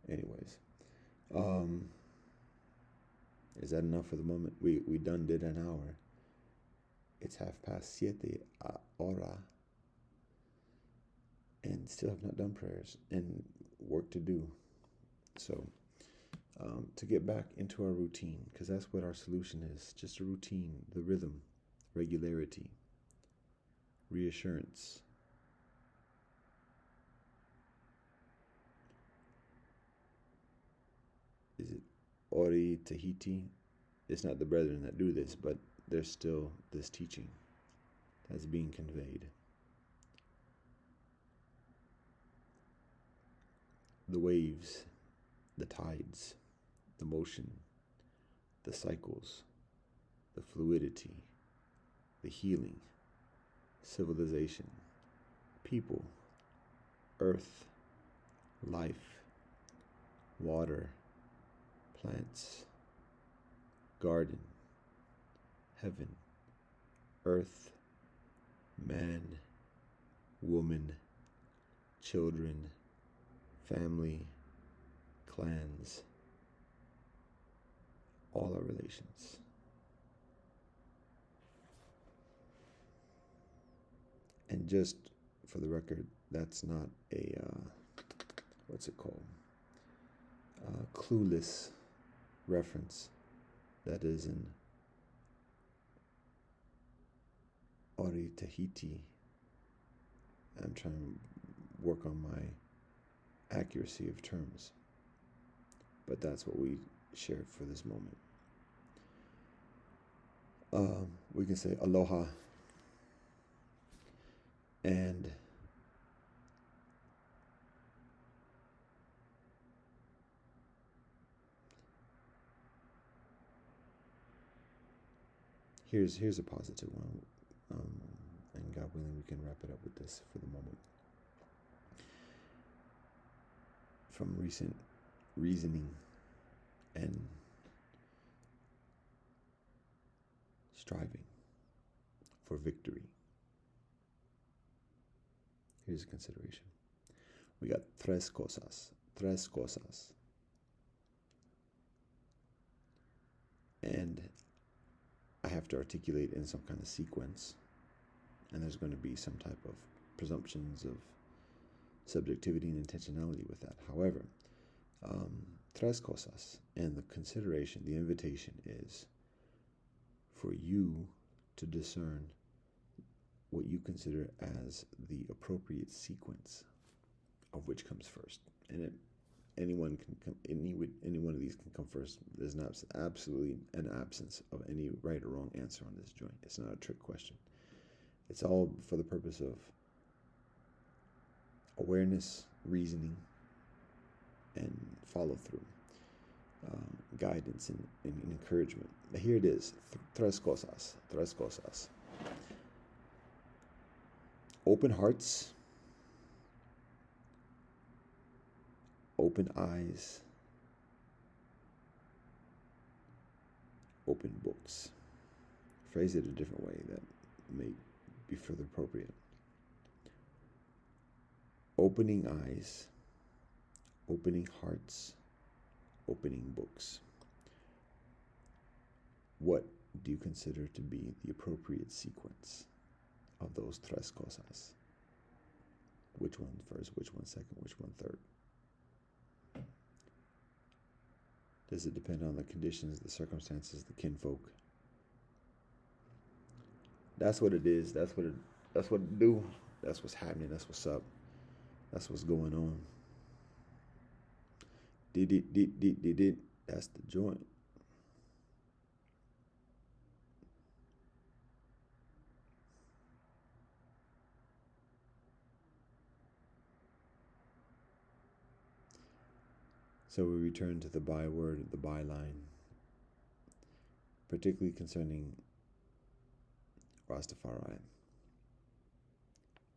Anyways, is that enough for the moment? We done did an hour. It's 7:30 hora, and still have not done prayers and work to do. So, to get back into our routine, because that's what our solution is, just a routine, the rhythm, regularity, reassurance. Is it Ori Tahiti? It's not the brethren that do this, but there's still this teaching that's being conveyed. The waves, the tides, the motion, the cycles, the fluidity, the healing, civilization, people, earth, life, water, plants, garden, heaven, earth, man, woman, children, family, clans, all our relations. And just for the record, that's not a, what's it called? Clueless reference. That is in Ori Tahiti. I'm trying to work on my accuracy of terms, but that's what we shared for this moment. We can say aloha, and here's a positive one, and God willing, we can wrap it up with this for the moment. From recent reasoning and striving for victory, here's a consideration. We got tres cosas. And I have to articulate in some kind of sequence, and there's going to be some type of presumptions of subjectivity and intentionality with that. However, tres cosas, and the consideration, the invitation is for you to discern what you consider as the appropriate sequence of which comes first. And any one of these can come first. There's not absolutely an absence of any right or wrong answer on this joint. It's not a trick question. It's all for the purpose of awareness, reasoning, and follow through, guidance and encouragement. But here it is, tres cosas. Open hearts, open eyes, open books. Phrase it a different way that may be further appropriate. Opening eyes, opening hearts, opening books. What do you consider to be the appropriate sequence of those tres cosas? Which one first, which one second, which one third? Does it depend on the conditions, the circumstances, the kinfolk? That's what it is. That's what it do. That's what's happening. That's what's up. That's what's going on. Did. That's the joint. So we return to the byword, the byline, particularly concerning Rastafari.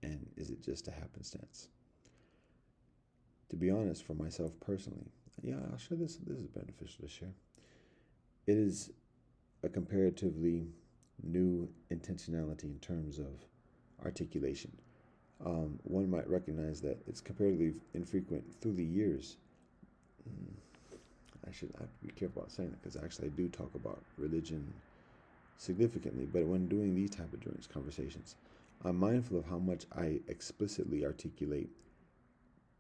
And is it just a happenstance? To be honest, for myself personally, yeah, I'll share this. This is beneficial to share. It is a comparatively new intentionality in terms of articulation. One might recognize that it's comparatively infrequent through the years. I have to be careful about saying that because actually I do talk about religion significantly, but when doing these type of joint conversations, I'm mindful of how much I explicitly articulate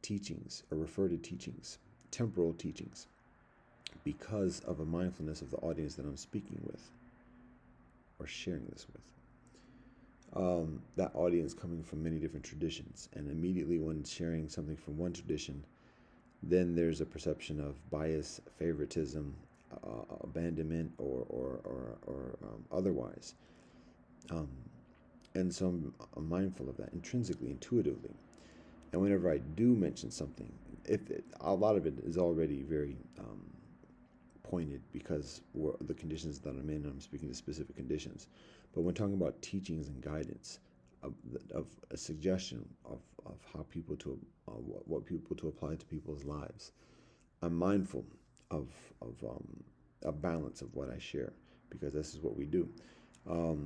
teachings or refer to teachings, temporal teachings, because of a mindfulness of the audience that I'm speaking with or sharing this with. That audience coming from many different traditions, and immediately when sharing something from one tradition, then there's a perception of bias, favoritism, abandonment, or otherwise. And so I'm mindful of that intrinsically, intuitively. And whenever I do mention something, a lot of it is already very pointed because the conditions that I'm in, I'm speaking to specific conditions. But when talking about teachings and guidance, of a suggestion of how people to what people to apply to people's lives, I'm mindful of a balance of what I share, because this is what we do.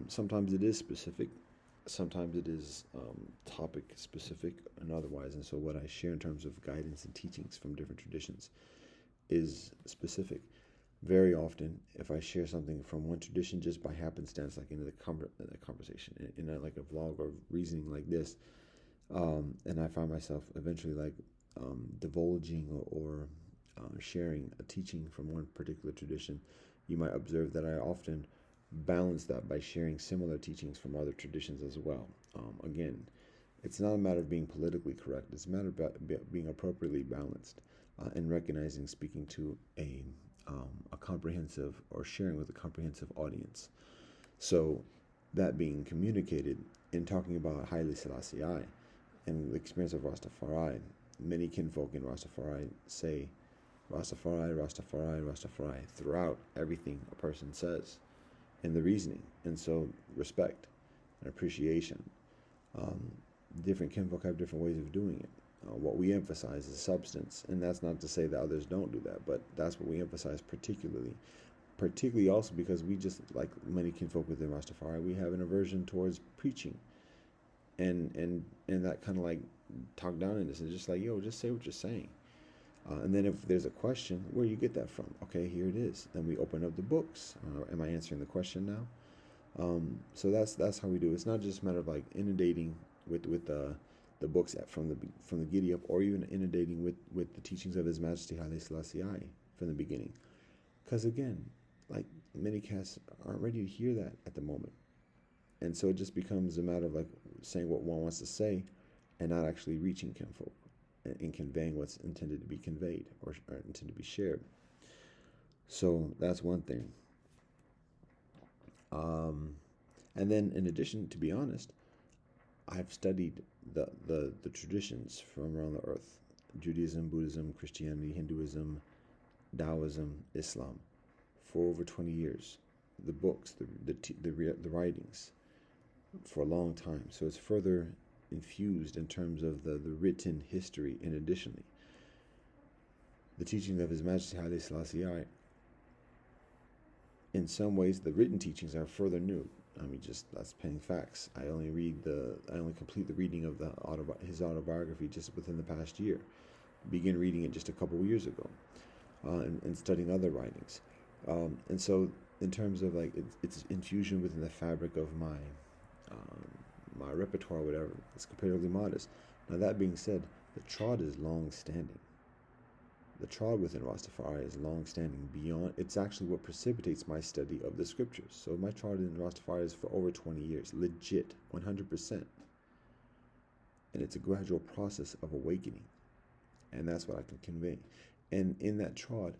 Sometimes it is specific, sometimes it is topic specific and otherwise, and so what I share in terms of guidance and teachings from different traditions is specific. Very often, if I share something from one tradition just by happenstance, like in the conversation, in like a vlog or reasoning like this, and I find myself eventually like divulging or sharing a teaching from one particular tradition, you might observe that I often balance that by sharing similar teachings from other traditions as well. Again, it's not a matter of being politically correct. It's a matter of being appropriately balanced and recognizing speaking to a comprehensive, or sharing with a comprehensive audience. So that being communicated in talking about Haile Selassie I and the experience of Rastafari, many kinfolk in Rastafari say Rastafari, Rastafari, Rastafari throughout everything a person says in the reasoning. And so respect and appreciation. Different kinfolk have different ways of doing it. What we emphasize is substance, and that's not to say that others don't do that, but that's what we emphasize particularly also because we, just like many kinfolk within Rastafari, we have an aversion towards preaching and that kind of like talk down in this, and just like, yo, just say what you're saying. And then if there's a question, where you get that from? Okay, here it is. Then we open up the books. Am I answering the question now? So that's how we do it. It's not just a matter of like inundating with the books from the giddy up, or even inundating with the teachings of His Majesty Haile Selassie I from the beginning. Because again, like, many cats aren't ready to hear that at the moment. And so it just becomes a matter of like saying what one wants to say and not actually reaching kinfolk and conveying what's intended to be conveyed or intended to be shared. So that's one thing. And then in addition, to be honest, I've studied the traditions from around the earth: Judaism, Buddhism, Christianity, Hinduism, Taoism, Islam, for over 20 years. The books, the writings, for a long time. So it's further infused in terms of the written history. And additionally, the teaching of His Majesty Haile Selassie I, in some ways, the written teachings are further new. I mean, just that's plain facts. I only complete the reading of his autobiography just within the past year. Began reading it just a couple of years ago, and studying other writings. And so, in terms of like its infusion within the fabric of my repertoire, or whatever, it's comparatively modest. Now that being said, the trod is long-standing. The trod within Rastafari is long-standing beyond. It's actually what precipitates my study of the scriptures. So my trod in Rastafari is for over 20 years, legit, 100%. And it's a gradual process of awakening. And that's what I can convey. And in that trod,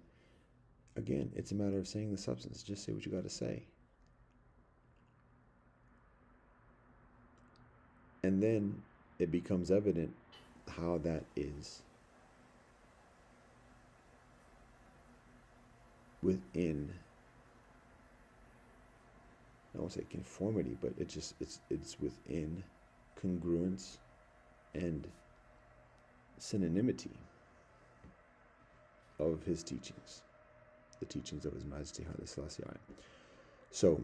again, it's a matter of saying the substance. Just say what you got to say. And then it becomes evident how that is within, I won't say conformity, but it's within congruence and synonymity of his teachings, the teachings of His Majesty Haile Selassie I. So,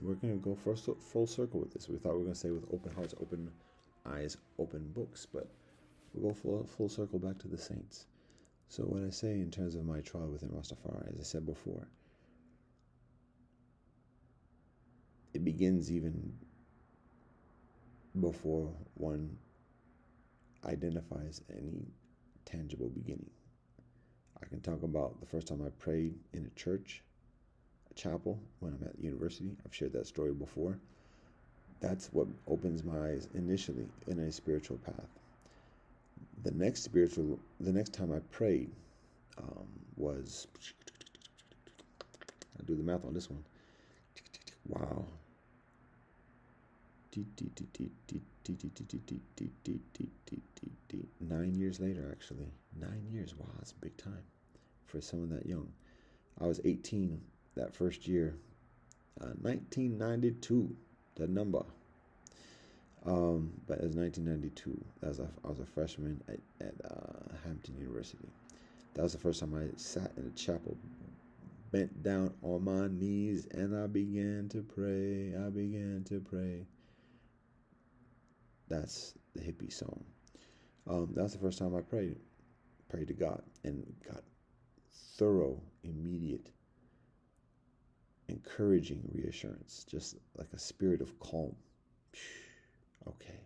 we're going to go full circle with this. We thought we were going to say with open hearts, open eyes, open books, but we'll go full circle back to the saints. So what I say in terms of my trial within Rastafari, as I said before, it begins even before one identifies any tangible beginning. I can talk about the first time I prayed in a church, a chapel, when I'm at university. I've shared that story before. That's what opens my eyes initially in a spiritual path. The next time I prayed was, I'll do the math on this one. Wow. 9 years later, actually. 9 years. Wow, that's a big time for someone that young. I was 18 that first year, 1992, the number. But it was 1992. I was a freshman at Hampton University. That was the first time I sat in a chapel, bent down on my knees, and I began to pray. That's the hippie song. That was the first time I prayed to God, and got thorough, immediate, encouraging reassurance, just like a spirit of calm. Okay,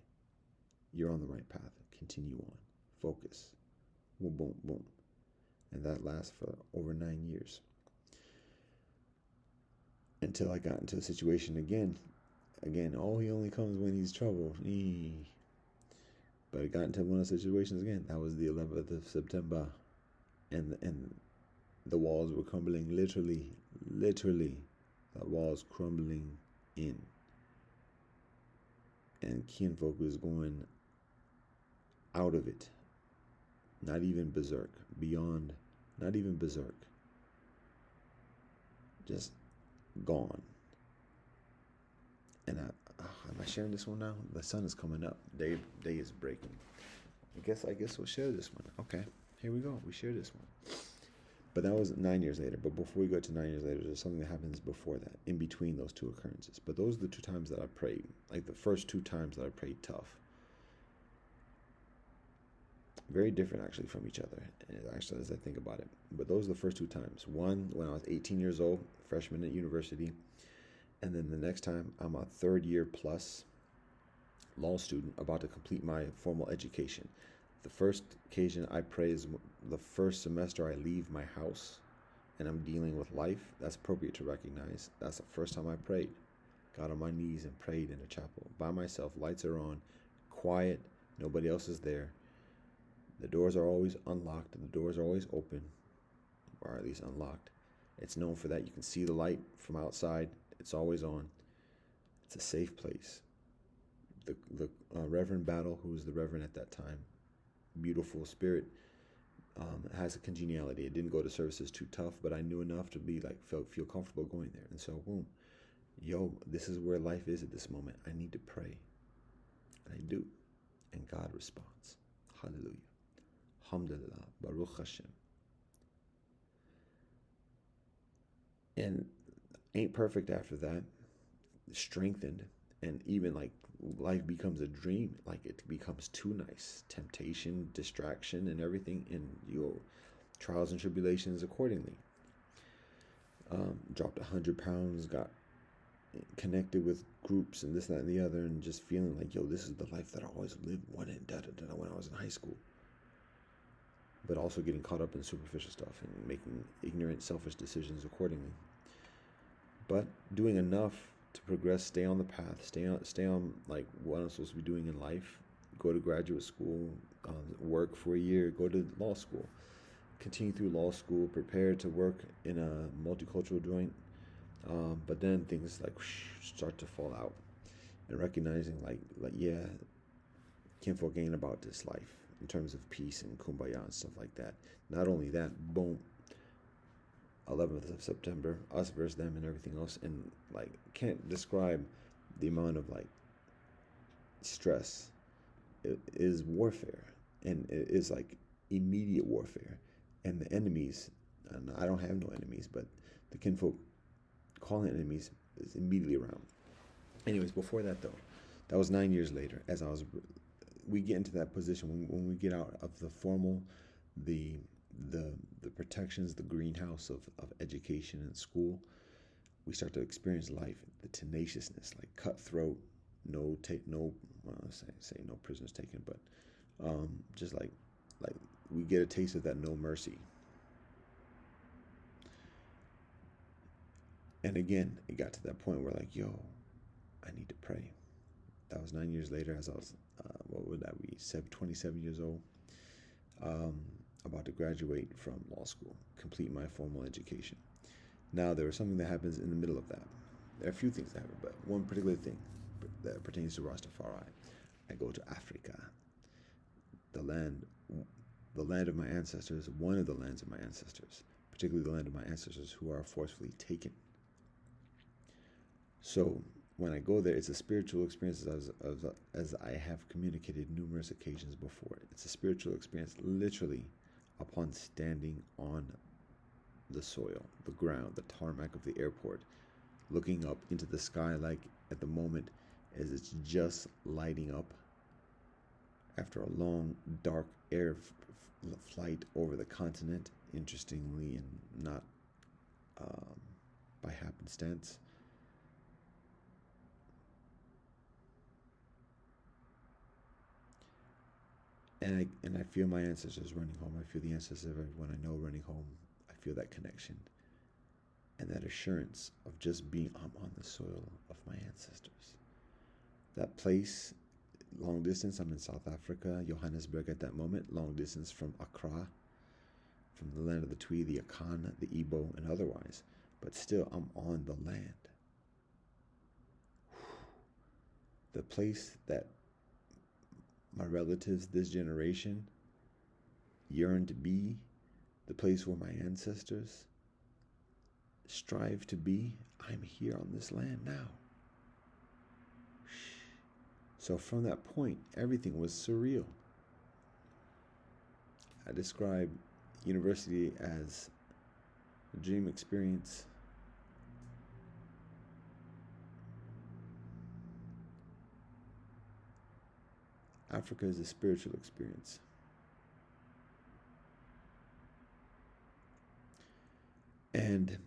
you're on the right path. Continue on. Focus. Boom, boom, boom. And that lasts for over 9 years. Until I got into a situation again, oh, he only comes when he's trouble. But I got into one of the situations again. That was the 11th of September. And the walls were crumbling, literally, the walls crumbling in. And kinfolk was going out of it. Not even berserk. Beyond, not even berserk. Just gone. And am I sharing this one now? The sun is coming up. Day is breaking. I guess we'll share this one. Okay, here we go. We share this one. But that was 9 years later. But before we go to 9 years later, there's something that happens before that, in between those two occurrences. But those are the two times that I prayed. Like the first 2 times that I prayed tough. Very different, actually, from each other, actually, as I think about it. But those are the first 2 times. One, when I was 18 years old, freshman at university. And then the next time, I'm a 3rd year plus law student about to complete my formal education. The first occasion I pray is the first semester I leave my house and I'm dealing with life. That's appropriate to recognize. That's the first time I prayed. Got on my knees and prayed in a chapel by myself. Lights are on, quiet, nobody else is there. The doors are always unlocked. The doors are always open, or at least unlocked. It's known for that. You can see the light from outside. It's always on. It's a safe place. The Reverend Battle, who was the Reverend at that time, beautiful spirit, has a congeniality. It didn't go to services too tough, but I knew enough to be like feel comfortable going there. And so, boom, yo, this is where life is at this moment. I need to pray. And I do. And God responds. Hallelujah. Alhamdulillah. Baruch Hashem. And ain't perfect after that. Strengthened. And even like life becomes a dream. Like it becomes too nice. Temptation, distraction, and everything. And your trials and tribulations accordingly. Dropped 100 pounds, got connected with groups and this, that, and the other, and just feeling like, yo, this is the life that I always lived when I was in high school. But also getting caught up in superficial stuff and making ignorant, selfish decisions accordingly. But doing enough to progress, stay on the path, stay on like what I'm supposed to be doing in life. Go to graduate school, work for a year, go to law school, continue through law school, prepare to work in a multicultural joint. But then things like start to fall out, and recognizing like yeah, kinfolk ain't about this life in terms of peace and kumbaya and stuff like that. Not only that, boom, 11th of September, us versus them and everything else, and like can't describe the amount of like stress. It is warfare, and it is like immediate warfare, and the enemies. And I don't have no enemies, but the kinfolk calling enemies is immediately around. Anyways, before that though, that was 9 years later. We get into that position when we get out of the formal, the protections, the greenhouse of education and school, we start to experience life, the tenaciousness, like cutthroat, no prisoners taken, but just like we get a taste of that no mercy. And again, it got to that point where like, yo, I need to pray. That was 9 years later, as I was, what would that be, 27 years old, about to graduate from law school, complete my formal education. Now, there was something that happens in the middle of that. There are a few things that happen, but one particular thing that pertains to Rastafari. I go to Africa, the land of my ancestors, one of the lands of my ancestors, particularly the land of my ancestors who are forcefully taken. So when I go there, it's a spiritual experience, as I have communicated numerous occasions before. It's a spiritual experience literally upon standing on the soil, the ground, the tarmac of the airport, looking up into the sky like at the moment as it's just lighting up after a long, dark air flight over the continent, interestingly, and not by happenstance. And I feel my ancestors running home. I feel the ancestors of everyone I know running home. I feel that connection and that assurance of just being on the soil of my ancestors. That place, long distance, I'm in South Africa, Johannesburg at that moment, long distance from Accra, from the land of the Twi, the Akan, the Igbo, and otherwise. But still, I'm on the land. The place that my relatives, this generation, yearn to be, the place where my ancestors strive to be, I'm here on this land now. So from that point, everything was surreal. I describe university as a dream experience. Africa is a spiritual experience. And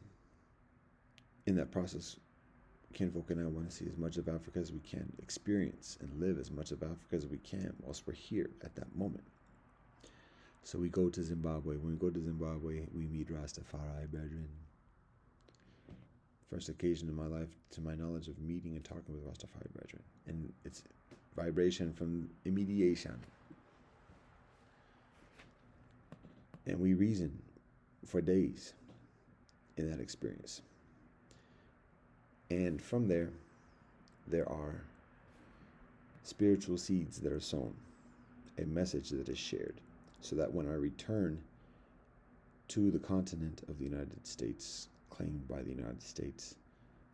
in that process, kinfolk and I want to see as much of Africa as we can, experience and live as much of Africa as we can whilst we're here at that moment. So we go to Zimbabwe. When we go to Zimbabwe, we meet Rastafari brethren. First occasion in my life, to my knowledge, of meeting and talking with Rastafari brethren. And it's vibration from immediation. And we reason for days in that experience. And from there are spiritual seeds that are sown, a message that is shared, so that when I return to the continent of the United States, claimed by the United States,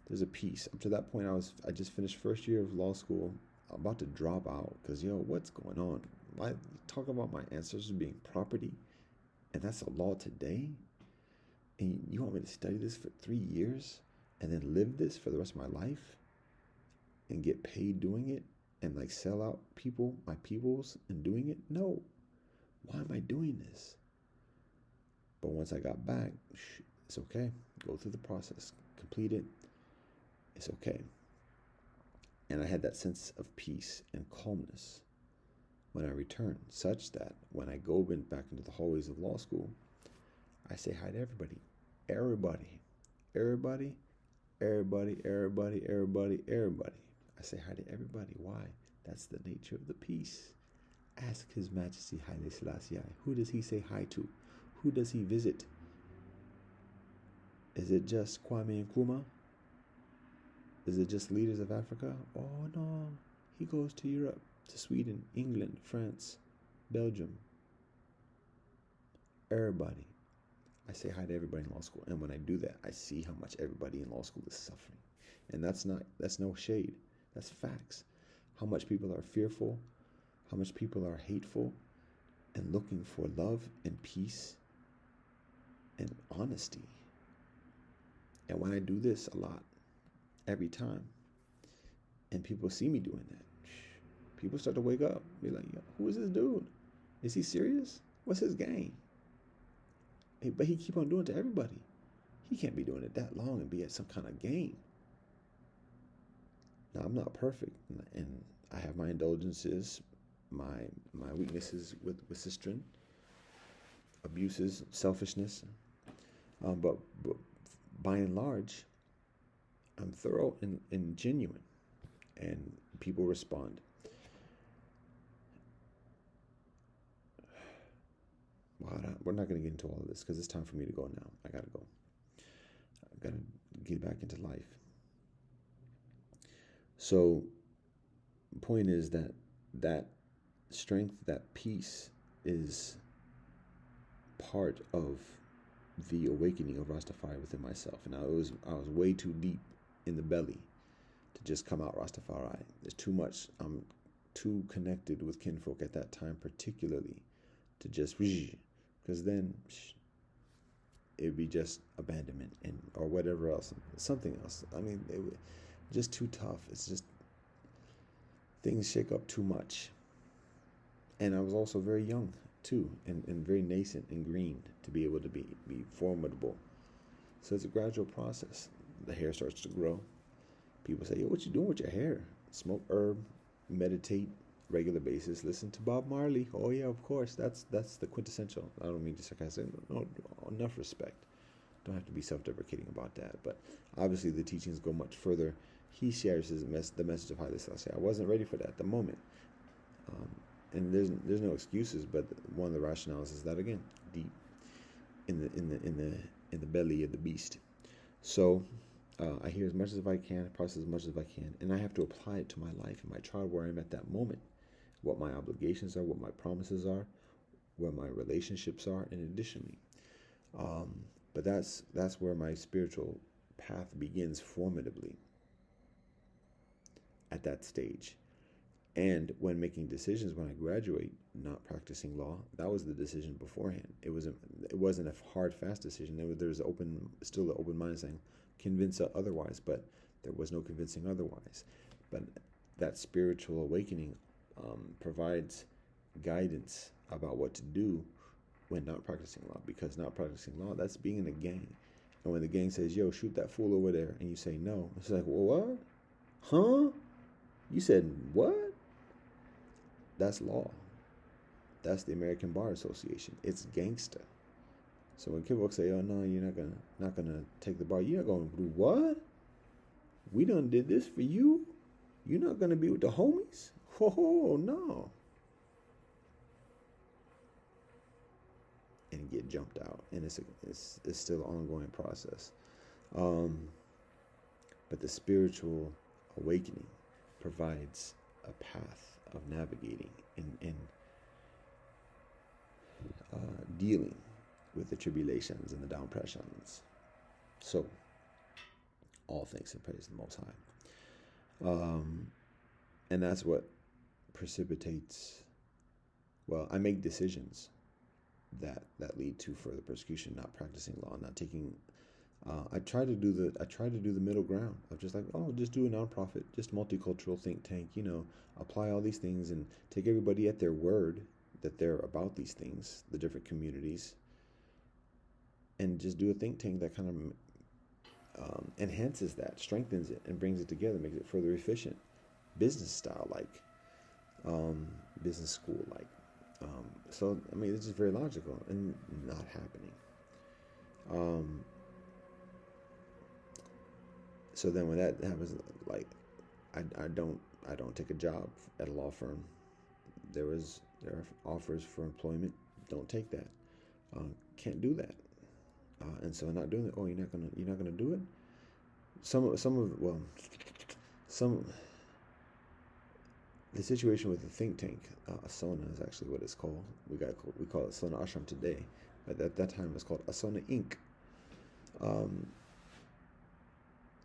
There's a peace. Up to that point, I just finished first year of law school, about to drop out because what's going on? I talk about my ancestors being property, and that's a law today. And you want me to study this for 3 years and then live this for the rest of my life and get paid doing it and like sell out people, my peoples, and doing it? No. Why am I doing this? But once I got back, it's okay. Go through the process, complete it. It's okay. And I had that sense of peace and calmness when I returned, such that when I go back into the hallways of law school, I say hi to everybody. Everybody. Everybody. Everybody. Everybody. Everybody. Everybody. I say hi to everybody. Why? That's the nature of the peace. Ask His Majesty Haile Selassie. Who does he say hi to? Who does he visit? Is it just Kwame Nkrumah? Is it just leaders of Africa? Oh no. He goes to Europe, to Sweden, England, France, Belgium. Everybody. I say hi to everybody in law school. And when I do that, I see how much everybody in law school is suffering. And that's no shade. That's facts. How much people are fearful, how much people are hateful and looking for love and peace and honesty. And when I do this a lot, every time, and people see me doing that, people start to wake up, be like, who is this dude? Is he serious? What's his game? But he keep on doing it to everybody. He can't be doing it that long and be at some kind of game. Now, I'm not perfect, and I have my indulgences, my weaknesses with sistren, abuses, selfishness. But by and large, I'm thorough and genuine, and people respond. Wow, we're not going to get into all of this because it's time for me to go now. I got to go. I got to get back into life. So, the point is that strength, that peace is part of the awakening of Rastafari within myself. And I was way too deep in the belly to just come out Rastafari. There's too much. I'm too connected with kinfolk at that time, particularly, to just, because then it'd be just abandonment or whatever else, something else. I mean, it was just too tough. It's just things shake up too much. And I was also very young too, and very nascent and green to be able to be formidable. So it's a gradual process. The hair starts to grow. People say, yo, what you doing with your hair? Smoke herb, meditate, regular basis, listen to Bob Marley. Oh yeah, of course, that's the quintessential. I don't mean to sarcastic. No, enough respect. Don't have to be self-deprecating about that. But obviously the teachings go much further. He shares the message of Haile Selassie. I wasn't ready for that at the moment. And there's no excuses, but one of the rationales is that, again, deep in the belly of the beast. So I hear as much as I can, process as much as I can, and I have to apply it to my life and my trial where I'm at that moment, what my obligations are, what my promises are, where my relationships are, and additionally. But that's where my spiritual path begins formidably at that stage. And when making decisions, when I graduate, not practicing law, that was the decision beforehand. It wasn't a hard, fast decision. There was still the open mind saying, convince otherwise, but there was no convincing otherwise. But that spiritual awakening provides guidance about what to do when not practicing law, because not practicing law, that's being in a gang. And when the gang says, yo, shoot that fool over there, and you say no, it's like, well, what? Huh? You said what? That's law. That's the American Bar Association. It's gangsta. So when kinfolk say, oh no, you're not gonna take the bar, you're not gonna do what? We done did this for you? You're not gonna be with the homies? Oh no. And get jumped out. And it's still an ongoing process. But the spiritual awakening provides a path of navigating and dealing with the tribulations and the downpressions. So all thanks and praise the Most High. And that's what precipitates. Well, I make decisions that lead to further persecution. Not practicing law, not taking. I try to do the middle ground of just like, oh, just do a nonprofit, just multicultural think tank. Apply all these things and take everybody at their word that they're about these things, the different communities, and just do a think tank that kind of enhances that, strengthens it, and brings it together, makes it further efficient, business style, like business school, like. So I mean, this is very logical and not happening. So then when that happens, like, I don't take a job at a law firm. There are offers for employment. Don't take that. Can't do that. And so not doing it. Oh, you're not gonna do it. The situation with the think tank, Asona is actually what it's called. We call it Asona Ashram today, but at that time it was called Asona Inc.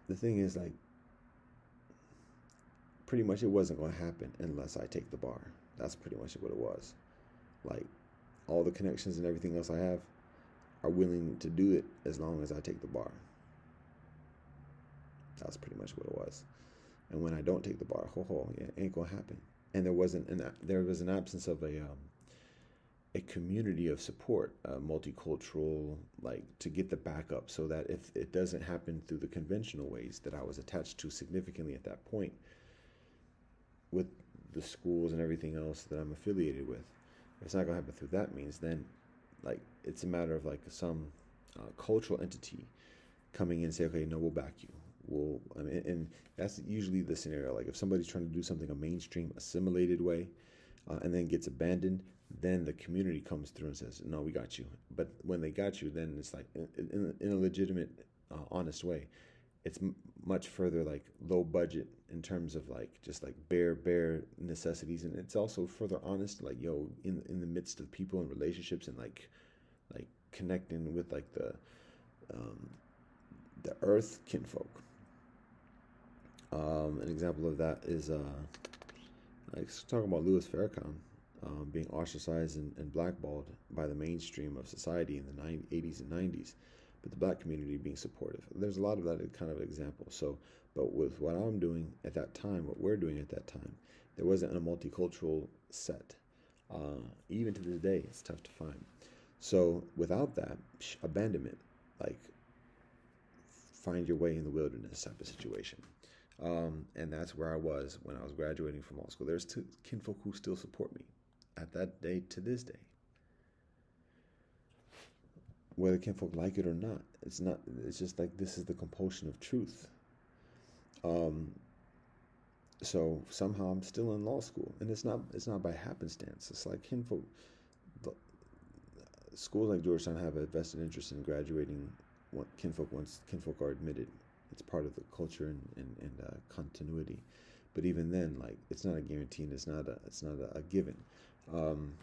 The thing is, like, pretty much it wasn't going to happen unless I take the bar. That's pretty much what it was. Like, all the connections and everything else I have are willing to do it as long as I take the bar. That's pretty much what it was. And when I don't take the bar, yeah, it ain't gonna happen. And there was an absence of a community of support, multicultural, like, to get the backup, so that if it doesn't happen through the conventional ways that I was attached to significantly at that point, with the schools and everything else that I'm affiliated with, if it's not gonna happen through that means, then, like, it's a matter of like some cultural entity coming in and say, okay, no, we'll back you. And that's usually the scenario. Like, if somebody's trying to do something a mainstream, assimilated way, and then gets abandoned, then the community comes through and says, no, we got you. But when they got you, then it's like in a legitimate, honest way. It's much further, like, low budget in terms of, like, just like bare necessities, and it's also further honest, like, in the midst of people and relationships, and like connecting with, like, the earth kinfolk. An example of that is like, talking about Louis Farrakhan being ostracized and blackballed by the mainstream of society in the 80s and 90s, but the black community being supportive. There's a lot of that kind of example. So, but with what I'm doing at that time, what we're doing at that time, there wasn't a multicultural set. Even to this day, it's tough to find. So without that, abandonment, like, find your way in the wilderness type of situation. And that's where I was when I was graduating from law school. There's two kinfolk who still support me at that day to this day. Whether kinfolk like it or not, it's just like, this is the compulsion of truth. So somehow I'm still in law school, and it's not by happenstance. It's like kinfolk, schools like Georgetown have a vested interest in graduating kinfolk once kinfolk are admitted. It's part of the culture and continuity. But even then, like, it's not a guarantee, and it's not a given. And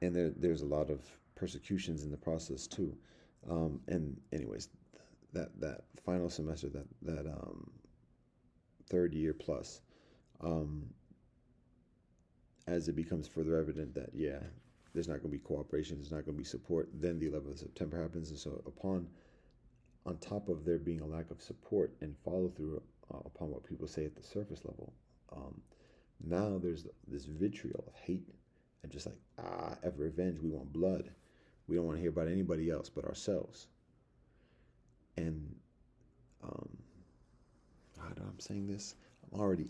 there's a lot of persecutions in the process too. And anyways, that final semester, that third year plus, as it becomes further evident that, yeah, there's not going to be cooperation, there's not going to be support, then the 11th of September happens. And so on top of there being a lack of support and follow through upon what people say at the surface level, now there's this vitriol of hate and just like, F revenge, we want blood. We don't want to hear about anybody else but ourselves. And how do I'm saying this?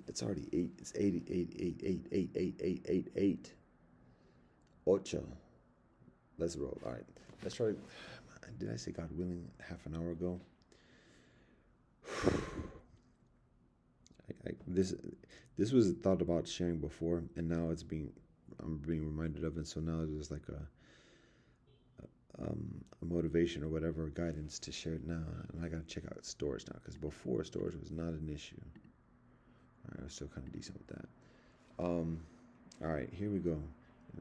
It's already 8. It's 8. Ocha. Let's roll. All right. Let's try. Did I say God willing half an hour ago? This was thought about sharing before, and now I'm being reminded of it. So now there's like a motivation or whatever, guidance to share it now. And I gotta check out storage now, because before, storage was not an issue. All right, I was still kind of decent with that. All right, here we go.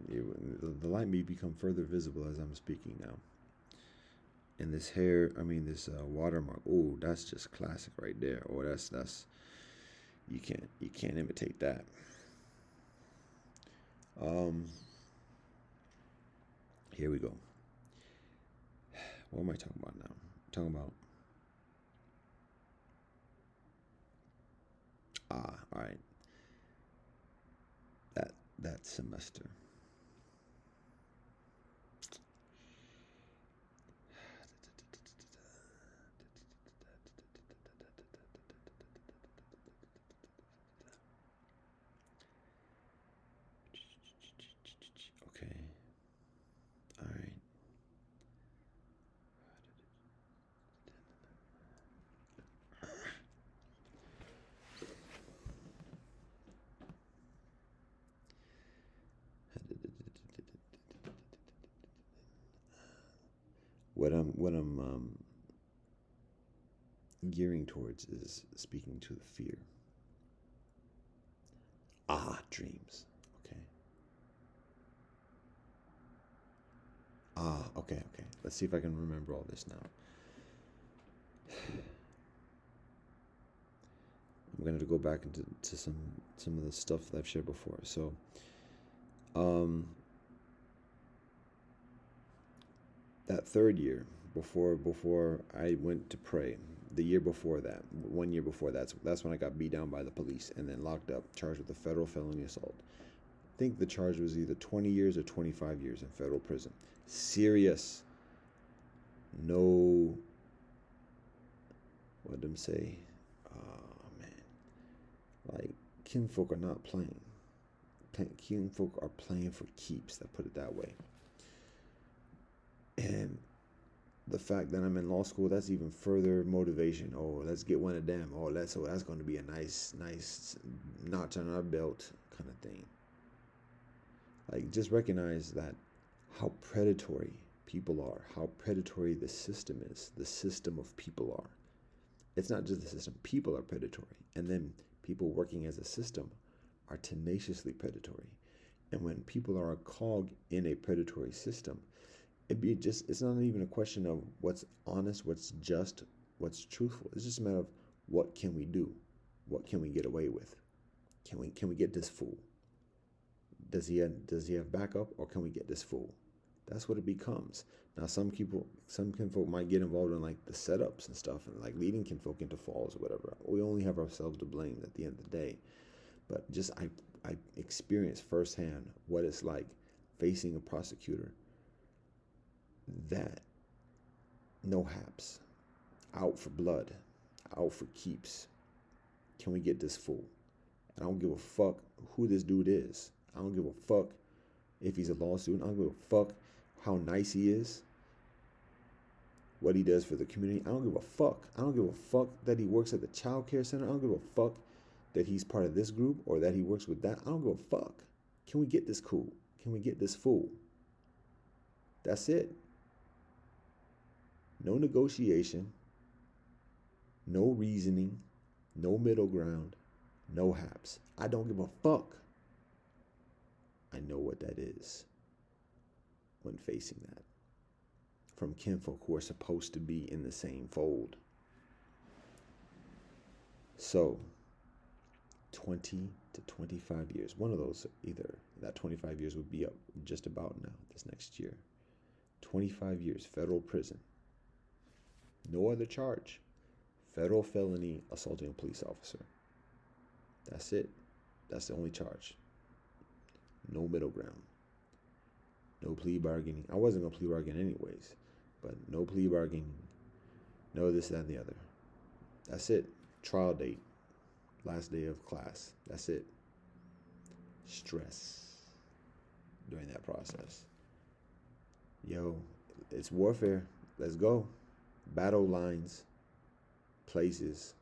The light may become further visible as I'm speaking now. And this hair, I mean this watermark. Oh, that's just classic right there. Oh, that's you can't imitate that. Here we go. What am I talking about now? I'm talking about all right. That semester. Okay. All right. What I'm gearing towards is speaking to the fear. Dreams. Okay. Okay. Let's see if I can remember all this now. I'm going to go back into some of the stuff that I've shared before. So, that third year before I went to pray, the year before that, 1 year before that's when I got beat down by the police and then locked up, charged with a federal felony assault. I think the charge was either 20 years or 25 years in federal prison. Serious. No. What did them say? Oh man, like kinfolk are not playing. Kinfolk are playing for keeps. That put it that way. And the fact that I'm in law school, that's even further motivation. Oh, let's get one of them. Oh, that's going to be a nice notch on our belt kind of thing. Like, just recognize that how predatory people are, how predatory the system is, the system of people are. It's not just the system, people are predatory. And then people working as a system are tenaciously predatory. And when people are a cog in a predatory system, it's not even a question of what's honest, what's just, what's truthful. It's just a matter of what can we do? What can we get away with? Can we get this fool? Does he have backup, or can we get this fool? That's what it becomes. Now some kinfolk might get involved in like the setups and stuff and like leading kinfolk into falls or whatever. We only have ourselves to blame at the end of the day. But just I experienced firsthand what it's like facing a prosecutor that no haps, out for blood, out for keeps. Can we get this fool? And I don't give a fuck who this dude is. I don't give a fuck if he's a law student. I don't give a fuck how nice he is, what he does for the community. I don't give a fuck. I don't give a fuck that he works at the child care center. I don't give a fuck that he's part of this group or that he works with that. I don't give a fuck. Can we get this cool? Can we get this fool? That's it. No negotiation, no reasoning, no middle ground, no haps. I don't give a fuck. I know what that is when facing that from kinfolk who are supposed to be in the same fold. So 20 to 25 years, one of those, either that 25 years would be up just about now, this next year. 25 years, federal prison. No other charge. Federal felony assaulting a police officer. That's it. That's the only charge. No middle ground. No plea bargaining. I wasn't going to plea bargain anyways. But no plea bargaining. No this, that, and the other. That's it. Trial date. Last day of class. That's it. Stress during that process. Yo, it's warfare. Let's go. Battle lines. Places.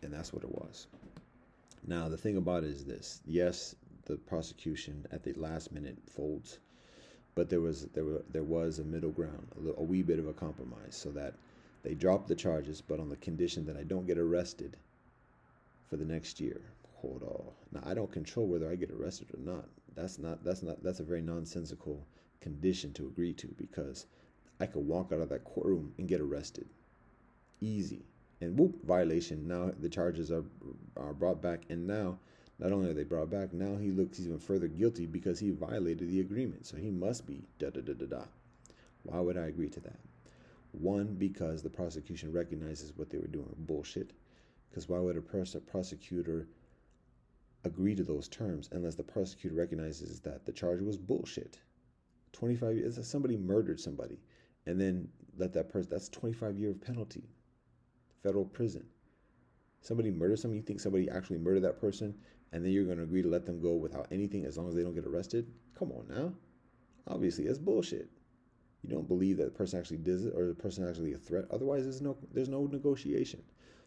And that's what it was. Now, the thing about it is this. Yes, the prosecution at the last minute folds, but there was a middle ground, a wee bit of a compromise, so that they dropped the charges, but on the condition that I don't get arrested for the next year. Hold on. Now, I don't control whether I get arrested or not. That's a very nonsensical condition to agree to, because I could walk out of that courtroom and get arrested. Easy. And whoop, violation. Now the charges are brought back, and now not only are they brought back, now he looks even further guilty because he violated the agreement. So he must be da da da da da. Why would I agree to that? One, because the prosecution recognizes what they were doing bullshit. Because why would a prosecutor agree to those terms unless the prosecutor recognizes that the charge was bullshit? 25 years, somebody murdered somebody, and then let that person, that's 25-year penalty, federal prison. Somebody murdered somebody, you think somebody actually murdered that person, and then you're going to agree to let them go without anything as long as they don't get arrested? Come on now. Obviously, that's bullshit. You don't believe that the person actually does it, or the person actually a threat. Otherwise, there's no negotiation.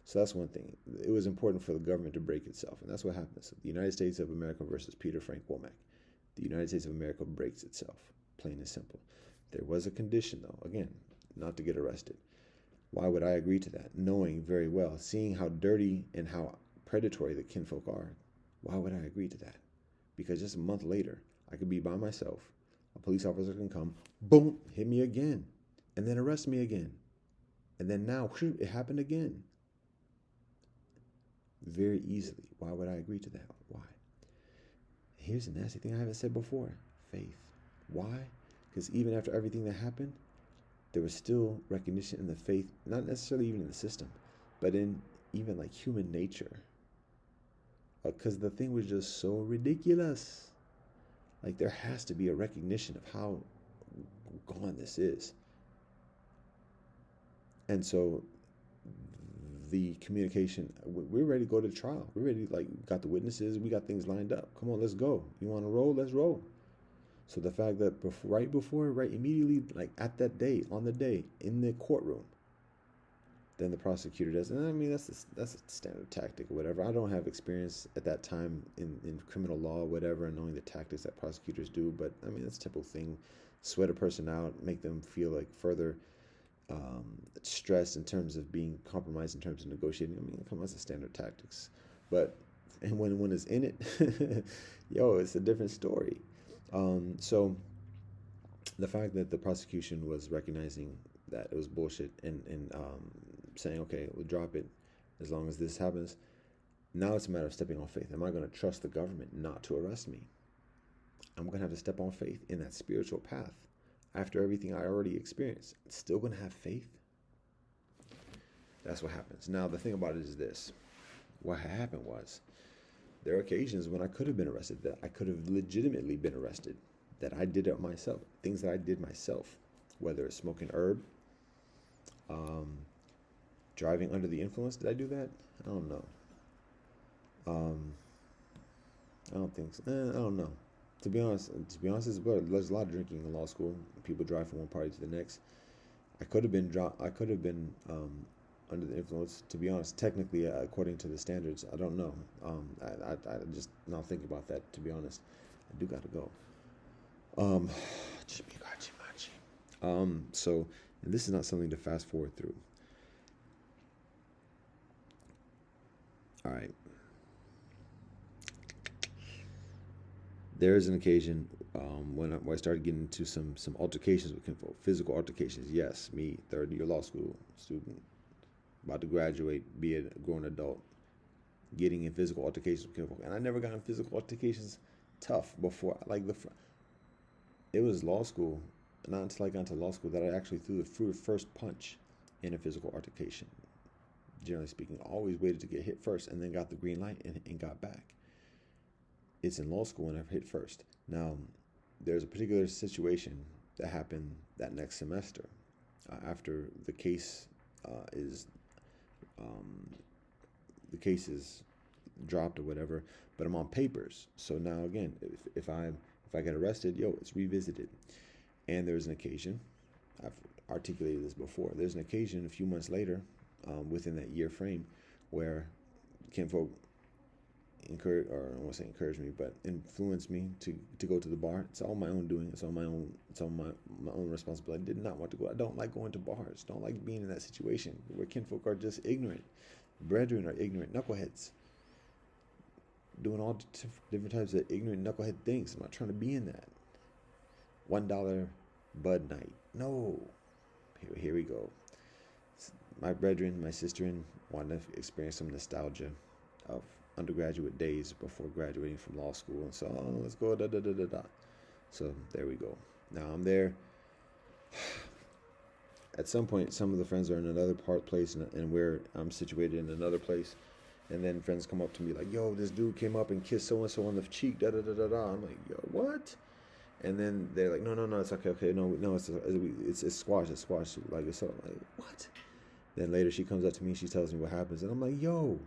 So that's one thing. It was important for the government to break itself, and that's what happens. The United States of America versus Peter Frank Womack. The United States of America breaks itself, plain and simple. There was a condition, though, again, not to get arrested. Why would I agree to that? Knowing very well, seeing how dirty and how predatory the kinfolk are, why would I agree to that? Because just a month later, I could be by myself. A police officer can come, boom, hit me again, and then arrest me again. And then now, shoot, it happened again. Very easily. Why would I agree to that? Why? Here's the nasty thing I haven't said before. Faith. Why? Because even after everything that happened, there was still recognition in the faith, not necessarily even in the system, but in even like human nature. Because the thing was just so ridiculous. Like, there has to be a recognition of how gone this is. And so the communication, we're ready to go to trial. We're ready, like, got the witnesses, we got things lined up. Come on, let's go. You want to roll? Let's roll. So the fact that right immediately, like at that day, on the day, in the courtroom, then the prosecutor does. And I mean, that's a standard tactic or whatever. I don't have experience at that time in criminal law or whatever, and knowing the tactics that prosecutors do. But I mean, that's a typical thing. Sweat a person out, make them feel like further stressed in terms of being compromised in terms of negotiating. I mean, come on, that's a standard tactics. But and when it's in it, it's a different story. So the fact that the prosecution was recognizing that it was bullshit and saying, okay, we'll drop it as long as this happens. Now it's a matter of stepping on faith. Am I going to trust the government not to arrest me? I'm going to have to step on faith in that spiritual path. After everything I already experienced, I'm still going to have faith? That's what happens. Now, the thing about it is this. What happened was, there are occasions when I could have been arrested, that I could have legitimately been arrested, that I did it myself, things that I did myself, whether it's smoking herb, driving under the influence. Did I do that? I don't know. I don't think so. I don't know. To be honest, there's a lot of drinking in law school. People drive from one party to the next. I could have been under the influence. To be honest, technically, according to the standards, I don't know. I just not think about that. To be honest, I do got to go. So, and this is not something to fast forward through. All right. There is an occasion when I started getting into some altercations with kinfolk, physical altercations. Yes, me, third-year law school student, about to graduate, be a grown adult, getting in physical altercations with kinfolk. And I never got in physical altercations tough before. It was law school, not until I got into law school, that I actually threw the first punch in a physical altercation. Generally speaking, always waited to get hit first and then got the green light and got back. It's in law school and I've hit first. Now, there's a particular situation that happened that next semester after the case is dropped or whatever, but I'm on papers. So now again, if I get arrested, it's revisited. And there's an occasion, I've articulated this before, there's an occasion a few months later, within that year frame, where kinfolk encouraged me, but influenced me to go to the bar. It's all my own doing. It's all my own responsibility. I did not want to go. I don't like going to bars. Don't like being in that situation where kinfolk are just ignorant. Brethren are ignorant knuckleheads. doing all different types of ignorant knucklehead things. I'm not trying to be in that. $1 Bud Night. No. Here we go. My brethren, my sister, wanted to experience some nostalgia of undergraduate days before graduating from law school. And so, let's go, da da da da da. So there we go. Now I'm there. At some point, some of the friends are in another place, and where I'm situated in another place. And then friends come up to me like, yo, this dude came up and kissed so-and-so on the cheek, da da da da da. I'm like, yo, what? And then they're like, no, it's okay, no, it's squash. Like, it's so, like, what? Then later she comes up to me, she tells me what happens, and I'm like, yo,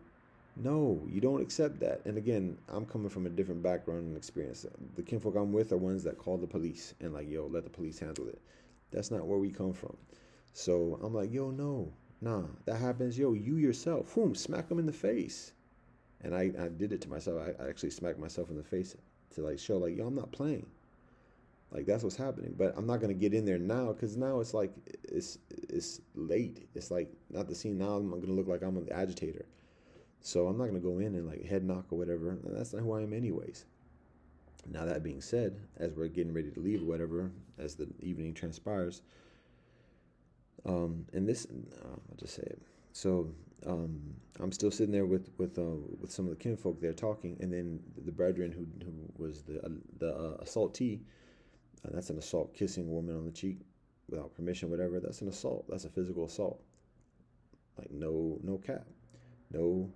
no, you don't accept that. And again, I'm coming from a different background and experience. The kinfolk I'm with are ones that call the police and like, yo, let the police handle it. That's not where we come from. So I'm like, yo, no, nah, that happens. Yo, you yourself, smack them in the face. And I did it to myself. I actually smacked myself in the face to like show like, yo, I'm not playing. Like, that's what's happening. But I'm not going to get in there now, because now it's like, it's late. It's like not the scene. Now I'm going to look like I'm the agitator. So I'm not going to go in and like head knock or whatever. That's not who I am anyways. Now, that being said, as we're getting ready to leave or whatever, as the evening transpires, and this, I'll just say it. So I'm still sitting there with some of the kinfolk there talking, and then the brethren who was the assaultee. That's an assault, kissing a woman on the cheek without permission, whatever. That's an assault. That's a physical assault. Like, no cap. No,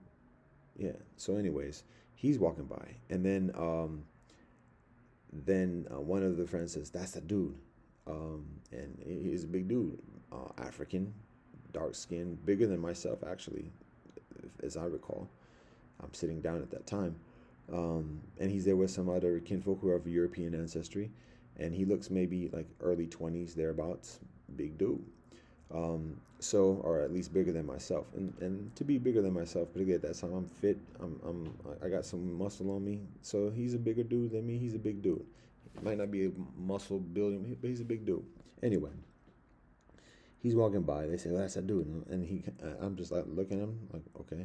yeah. So anyways, he's walking by. And then one of the friends says, that's the dude. And he's a big dude. African, dark skin, bigger than myself, actually, as I recall. I'm sitting down at that time. And he's there with some other kinfolk who are of European ancestry. And he looks maybe like early 20s, thereabouts, big dude. So, or at least bigger than myself. And to be bigger than myself, particularly at that time, I'm fit. I got some muscle on me. So he's a bigger dude than me. He's a big dude. He might not be a muscle building, but he's a big dude. Anyway, he's walking by. They say, well, that's that dude. And I'm just like looking at him like, okay.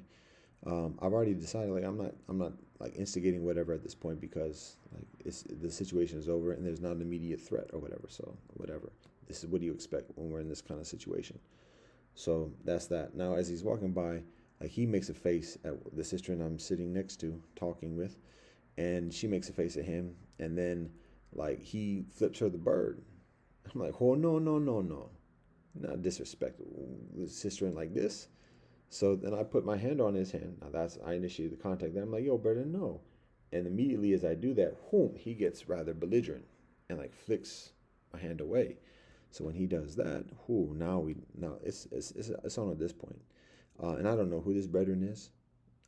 I've already decided, like, I'm not like instigating whatever at this point, because like the situation is over and there's not an immediate threat or whatever. So whatever, this is what do you expect when we're in this kind of situation. So that's that. Now, as he's walking by, like, he makes a face at the sister and I'm sitting next to talking with, and she makes a face at him, and then like he flips her the bird. I'm like, oh, no, not disrespect the sister in like this. So then I put my hand on his hand. Now I initiated the contact. Then I'm like, yo, brother, no. And immediately as I do that, he gets rather belligerent and like flicks my hand away. So when he does that, now it's on at this point. And I don't know who this brethren is.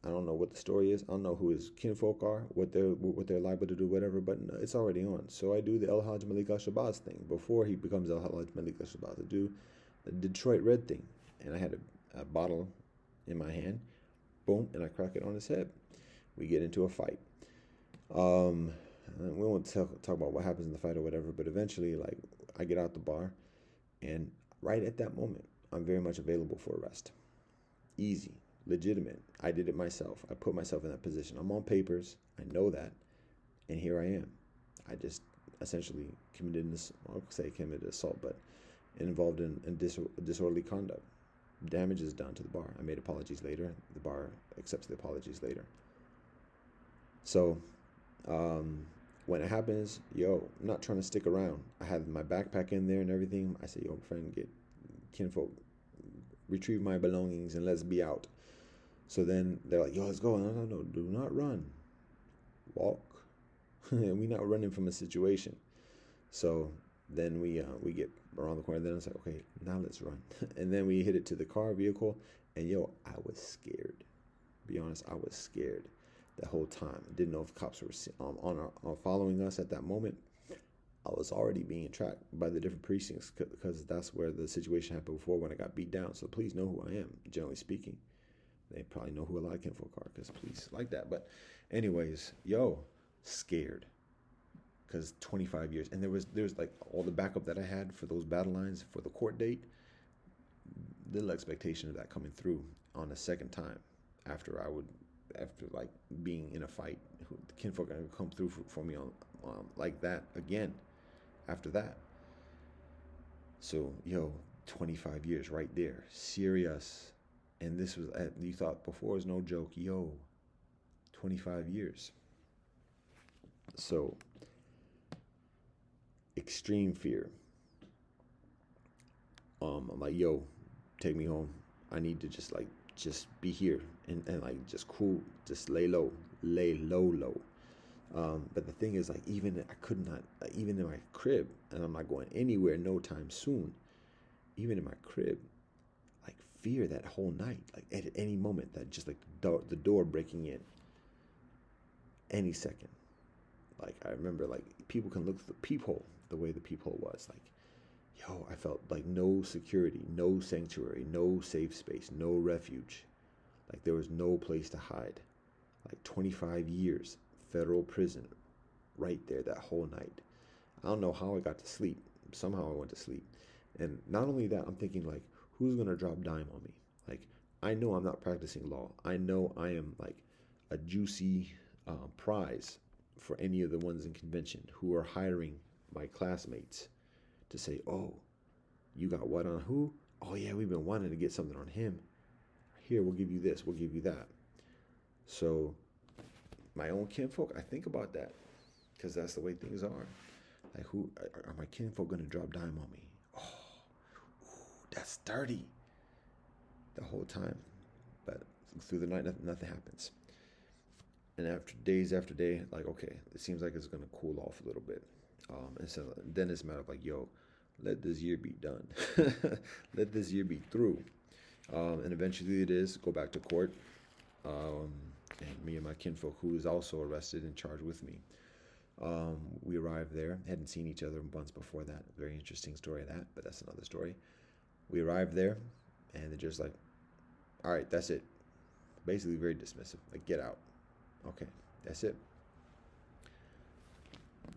I don't know what the story is. I don't know who his kinfolk are, what they're liable to do, whatever. But it's already on. So I do the El Hajj Malik al-Shabazz thing before he becomes El Hajj Malik al-Shabazz. I do the Detroit Red thing, and I had a bottle in my hand, boom, and I crack it on his head. We get into a fight. We won't talk about what happens in the fight or whatever, but eventually, like, I get out the bar, and right at that moment, I'm very much available for arrest. Easy, legitimate. I did it myself. I put myself in that position. I'm on papers. I know that, and here I am. I just essentially committed assault, but involved in disorderly conduct. Damage is done to the bar. I made apologies later. The bar accepts the apologies later. So when it happens, I'm not trying to stick around. I have my backpack in there and everything. I say, yo, friend, get kinfolk, retrieve my belongings, and let's be out. So then they're like, yo, let's go. No, do not run. Walk. We're not running from a situation. So then we get around the corner. Then it's like, okay, now let's run. And then we hit it to the vehicle. And I was scared. Be honest, I was scared the whole time. I didn't know if cops were following us at that moment. I was already being tracked by the different precincts, because that's where the situation happened before when I got beat down. So please know who I am, generally speaking. They probably know who a lot of kinfolk are, because police like that. But anyways, scared. Because 25 years, and there was like all the backup that I had for those battle lines for the court date. Little expectation of that coming through on a second time after I would after like being in a fight, the kinfolk are gonna come through for me on like that again after that. So 25 years right there, serious. And this was, you thought before, it was no joke. 25 years. So extreme fear. I'm like, take me home. I need to just be here and like just cool, just lay low, low. But the thing is, like, even I could not, like, even in my crib, and I'm not going anywhere no time soon. Even in my crib, like, fear that whole night, like at any moment, that just like the door breaking in any second. Like, I remember, like, people can look through the peephole, the way the peephole was, like, I felt like no security, no sanctuary, no safe space, no refuge. Like, there was no place to hide. Like, 25 years, federal prison, right there that whole night. I don't know how I got to sleep. Somehow I went to sleep. And not only that, I'm thinking, like, who's going to drop dime on me? Like, I know I'm not practicing law. I know I am, like, a juicy prize for any of the ones in convention who are hiring my classmates to say, oh, you got what on who? Oh, yeah, we've been wanting to get something on him. Here, we'll give you this, we'll give you that. So my own kinfolk, I think about that because that's the way things are. Like, who are my kinfolk going to drop dime on me? Oh, that's dirty the whole time. But through the night, nothing happens. And after day, like, okay, it seems like it's going to cool off a little bit. And so then it's a matter of like, let this year be done. Let this year be through. And eventually it is, go back to court. And me and my kinfolk, who is also arrested and charged with me, we arrived there. Hadn't seen each other months before that. Very interesting story of that, but that's another story. We arrived there, and they're just like, all right, that's it. Basically very dismissive. Like, get out. Okay, that's it.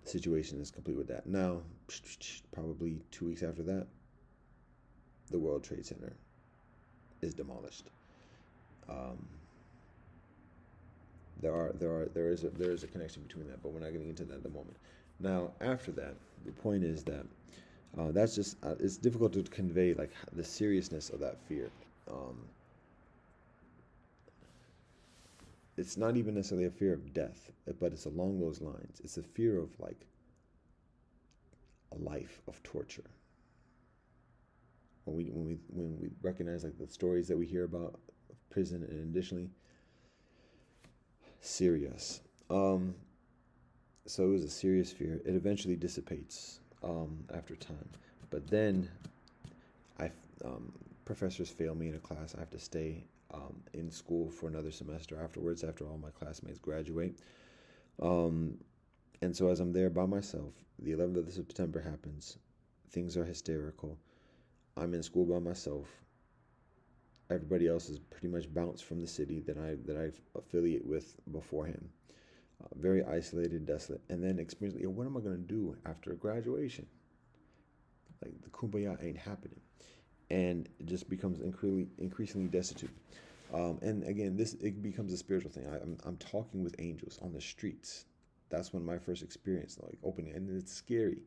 The situation is complete with that. Now, probably 2 weeks after that, the World Trade Center is demolished. There is a connection between that, but we're not getting into that at the moment. Now, after that, the point is that that's just it's difficult to convey like the seriousness of that fear. It's not even necessarily a fear of death, but it's along those lines. It's a fear of like a life of torture. When we recognize like the stories that we hear about prison, and additionally serious. So it was a serious fear. It eventually dissipates after time, but then professors fail me in a class. I have to stay in school for another semester afterwards, after all my classmates graduate. And so as I'm there by myself, the 11th of September happens. Things are hysterical. I'm in school by myself. Everybody else is pretty much bounced from the city that I affiliate with beforehand. Very isolated, desolate, and then experience. What am I going to do after graduation? Like, the kumbaya ain't happening, and it just becomes increasingly destitute. And again, it becomes a spiritual thing. I'm talking with angels on the streets. That's when my first experience, like, opening, and it's scary.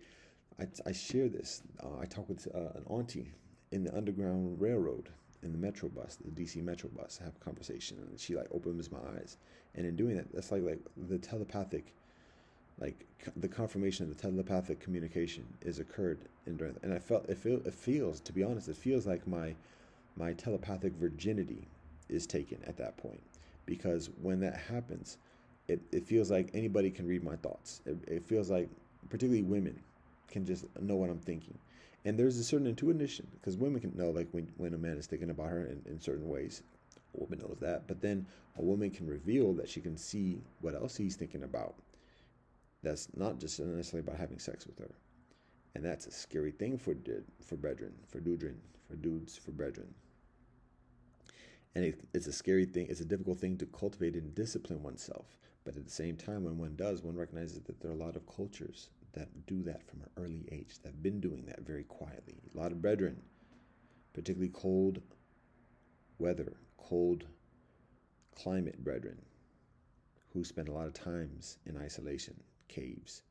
I share this. I talk with an auntie in the Underground Railroad, in the Metro bus, the DC Metro bus. I have a conversation, and she like opens my eyes. And in doing that, that's like the telepathic, like the confirmation of the telepathic communication is occurred and I felt it feels, to be honest, it feels like my telepathic virginity is taken at that point, because when that happens, it feels like anybody can read my thoughts. It feels like particularly women can just know what I'm thinking. And there's a certain intuition, because women can know like when a man is thinking about her in certain ways. A woman knows that, but then a woman can reveal that she can see what else he's thinking about. That's not just necessarily about having sex with her. And that's a scary thing for brethren, for dudes, for brethren. And it's a scary thing. It's a difficult thing to cultivate and discipline oneself. But at the same time, when one does, one recognizes that there are a lot of cultures that do that from an early age, that have been doing that very quietly. A lot of brethren, particularly cold weather, cold climate brethren, who spend a lot of times in isolation, caves,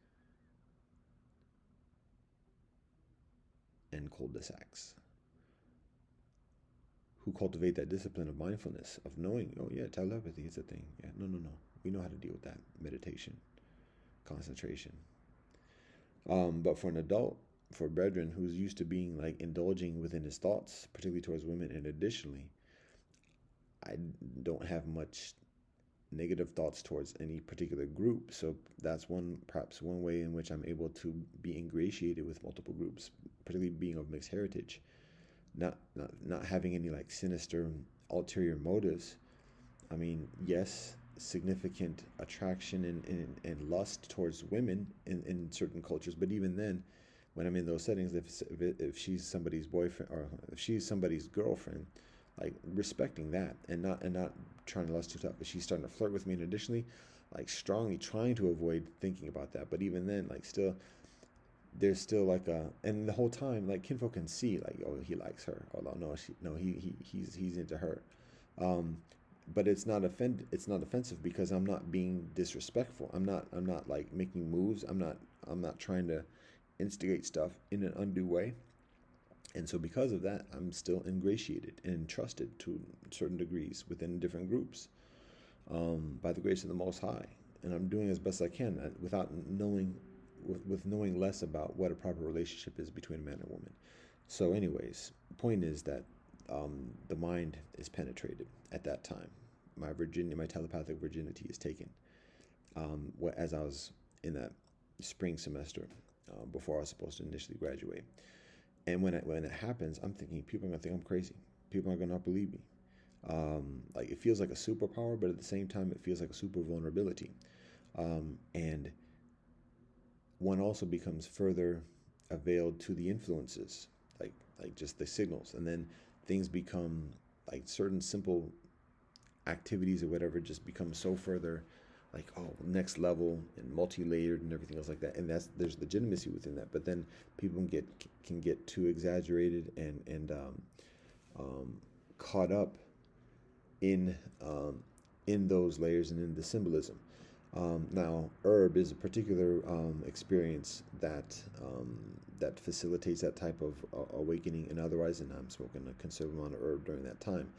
and cul-de-sacs, who cultivate that discipline of mindfulness, of knowing, oh yeah, telepathy is a thing. Yeah, no. We know how to deal with that. Meditation, concentration. But for an adult, for a brethren who's used to being like indulging within his thoughts, particularly towards women, and additionally, I don't have much negative thoughts towards any particular group. So that's perhaps one way in which I'm able to be ingratiated with multiple groups, particularly being of mixed heritage, not having any like sinister ulterior motives. I mean, yes, significant attraction and lust towards women in certain cultures, but even then, when I'm in those settings, if she's somebody's boyfriend or if she's somebody's girlfriend, like respecting that and not trying to lust too tough, but she's starting to flirt with me, and additionally, like strongly trying to avoid thinking about that. But even then, like still, there's still like and the whole time, like kinfolk can see, like, oh, he likes her. Oh no, he's into her. Um, but it's not offensive because I'm not being disrespectful. I'm not like making moves. I'm not trying to instigate stuff in an undue way. And so because of that, I'm still ingratiated and trusted to certain degrees within different groups, by the grace of the Most High. And I'm doing as best I can without knowing, with knowing less about what a proper relationship is between a man and woman. So anyways, the point is that the mind is penetrated at that time. My telepathic virginity is taken, as I was in that spring semester, before I was supposed to initially graduate. And when it happens, I'm thinking people are gonna think I'm crazy. People are gonna not believe me. Like it feels like a superpower, but at the same time, it feels like a super vulnerability. And one also becomes further availed to the influences, like just the signals, and then things become like certain simple activities or whatever just become so further like, oh, next level and multi-layered and everything else like that, and there's legitimacy within that. But then people can get too exaggerated and caught up in those layers and in the symbolism. Now, herb is a particular experience that facilitates that type of awakening, and otherwise, and I'm smoking a considerable amount of herb during that time.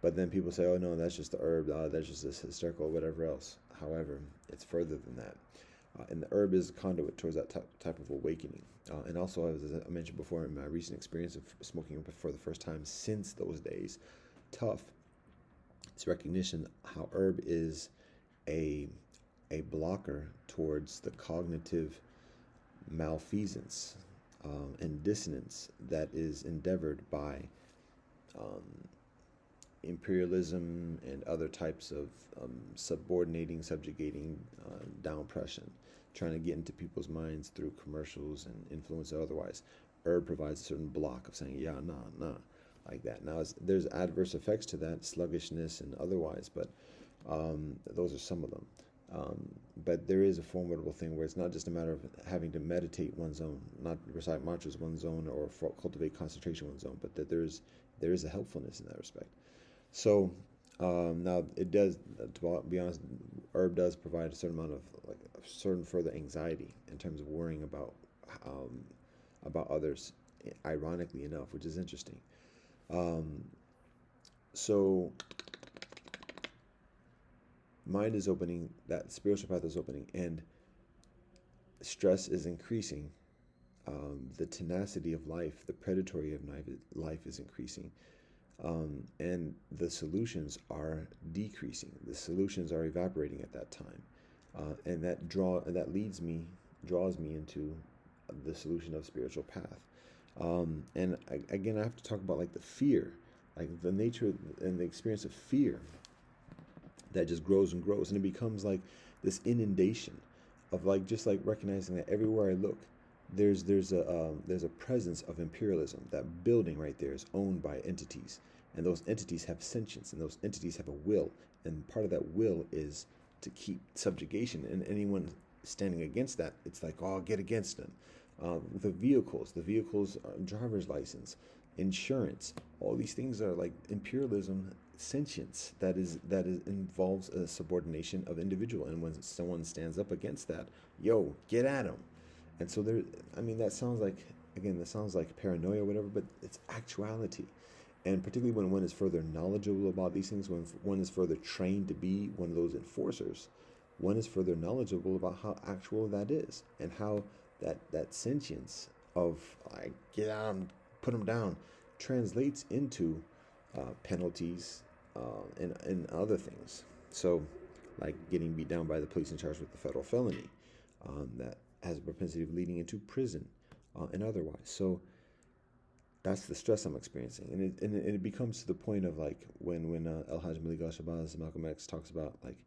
But then people say, oh no, that's just the herb, that's just this hysterical, whatever else. However, it's further than that. And the herb is a conduit towards that type of awakening. And also, as I mentioned before, in my recent experience of smoking for the first time since those days, tough, it's recognition how herb is a blocker towards the cognitive malfeasance and dissonance that is endeavored by imperialism and other types of subjugating, downpression, trying to get into people's minds through commercials and influence or otherwise. Herb provides a certain block of saying, yeah, nah, like that. Now, there's adverse effects to that, sluggishness and otherwise, but those are some of them. But there is a formidable thing where it's not just a matter of having to meditate one's own, not recite mantras one's own or cultivate concentration one's own, but that there is a helpfulness in that respect. So now it does, to be honest, herb does provide a certain amount of like a certain further anxiety in terms of worrying about others, ironically enough, which is interesting. So mind is opening, that spiritual path is opening, and stress is increasing. The tenacity of life, the predatory of life is increasing. And the solutions are decreasing. The solutions are evaporating at that time, and that draws me into the solution of spiritual path. And again, I have to talk about like the fear, like the nature and the experience of fear that just grows and grows, and it becomes like this inundation of like just like recognizing that everywhere I look, there's a presence of imperialism. That building right there is owned by entities, and those entities have sentience, and those entities have a will, and part of that will is to keep subjugation. And anyone standing against that, it's like, oh, get against them. The vehicles, driver's license, insurance, all these things are like imperialism sentience that is involves a subordination of individual, and when someone stands up against that, yo, get at them. And so there, I mean, that sounds like, again, that sounds like paranoia or whatever, but it's actuality. And particularly when one is further knowledgeable about these things, when one is further trained to be one of those enforcers, one is further knowledgeable about how actual that is, and how that sentience of like get on, put them down, translates into penalties and other things. So, like getting beat down by the police and charged with a federal felony that has a propensity of leading into prison and otherwise. So that's the stress I'm experiencing, and it becomes to the point of like when El Hajj Malik Al-Shabazz, Malcolm X, talks about like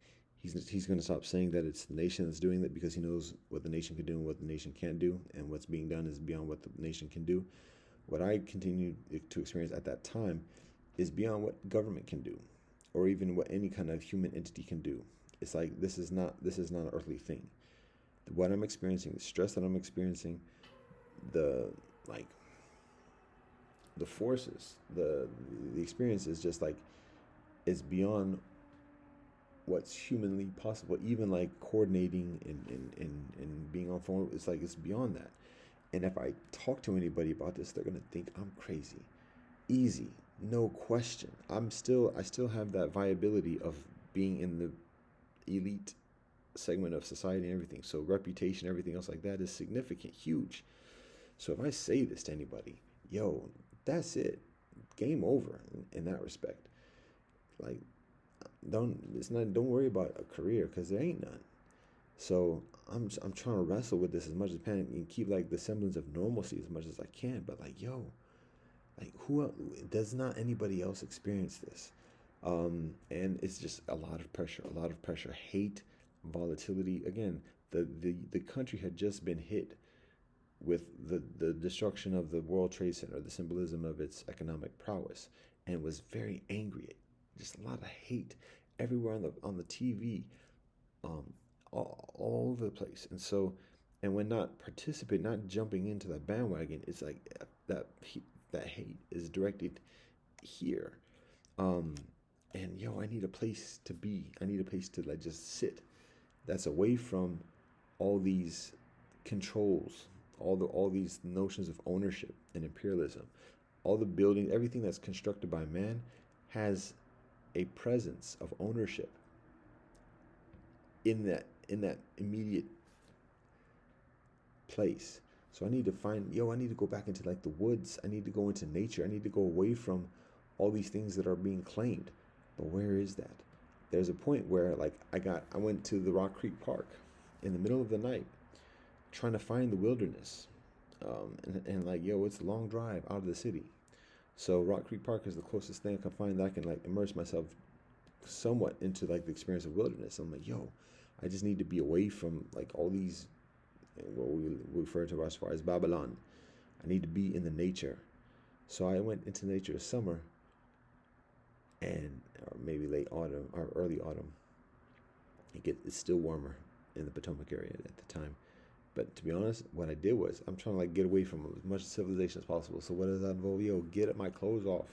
he's going to stop saying that it's the nation that's doing that, because he knows what the nation can do and what the nation can't do, and what's being done is beyond what the nation can do. What I continued to experience at that time is beyond what government can do, or even what any kind of human entity can do. It's like this is not an earthly thing. What I'm experiencing, the stress that I'm experiencing, the like the forces, the experience is just like it's beyond what's humanly possible. Even like coordinating and being on phone, it's like it's beyond that. And if I talk to anybody about this, they're gonna think I'm crazy. Easy, no question. I still have that viability of being in the elite segment of society and everything. So reputation, everything else like that is significant, huge. So if I say this to anybody, yo, that's it, game over in that respect. Like, don't worry about a career, because there ain't none. So I'm trying to wrestle with this as much as I can and keep like the semblance of normalcy as much as I can. But like, yo, like who else, does not anybody else experience this? And it's just a lot of pressure, hate, volatility. Again, the country had just been hit with the destruction of the World Trade Center, the symbolism of its economic prowess, and was very angry. Just a lot of hate everywhere on the TV, all over the place. And so, and when not jumping into that bandwagon, it's like that hate is directed here. And yo, I need a place to be. I need a place to like just sit. That's away from all these controls, all these notions of ownership and imperialism. All the buildings, everything that's constructed by man has a presence of ownership in that immediate place. So I need to I need to go back into like the woods. I need to go into nature. I need to go away from all these things that are being claimed. But where is that? There's a point where like I went to the Rock Creek Park in the middle of the night trying to find the wilderness. And like, yo, it's a long drive out of the city. So Rock Creek Park is the closest thing I can find that I can like immerse myself somewhat into like the experience of wilderness. I'm like, yo, I just need to be away from like all these, what we refer to as far as Babylon. I need to be in the nature. So I went into nature this summer, and or maybe late autumn or early autumn. It's still warmer in the Potomac area at the time. But to be honest, what I did was I'm trying to like get away from as much civilization as possible. So what does that involve? Yo, get my clothes off.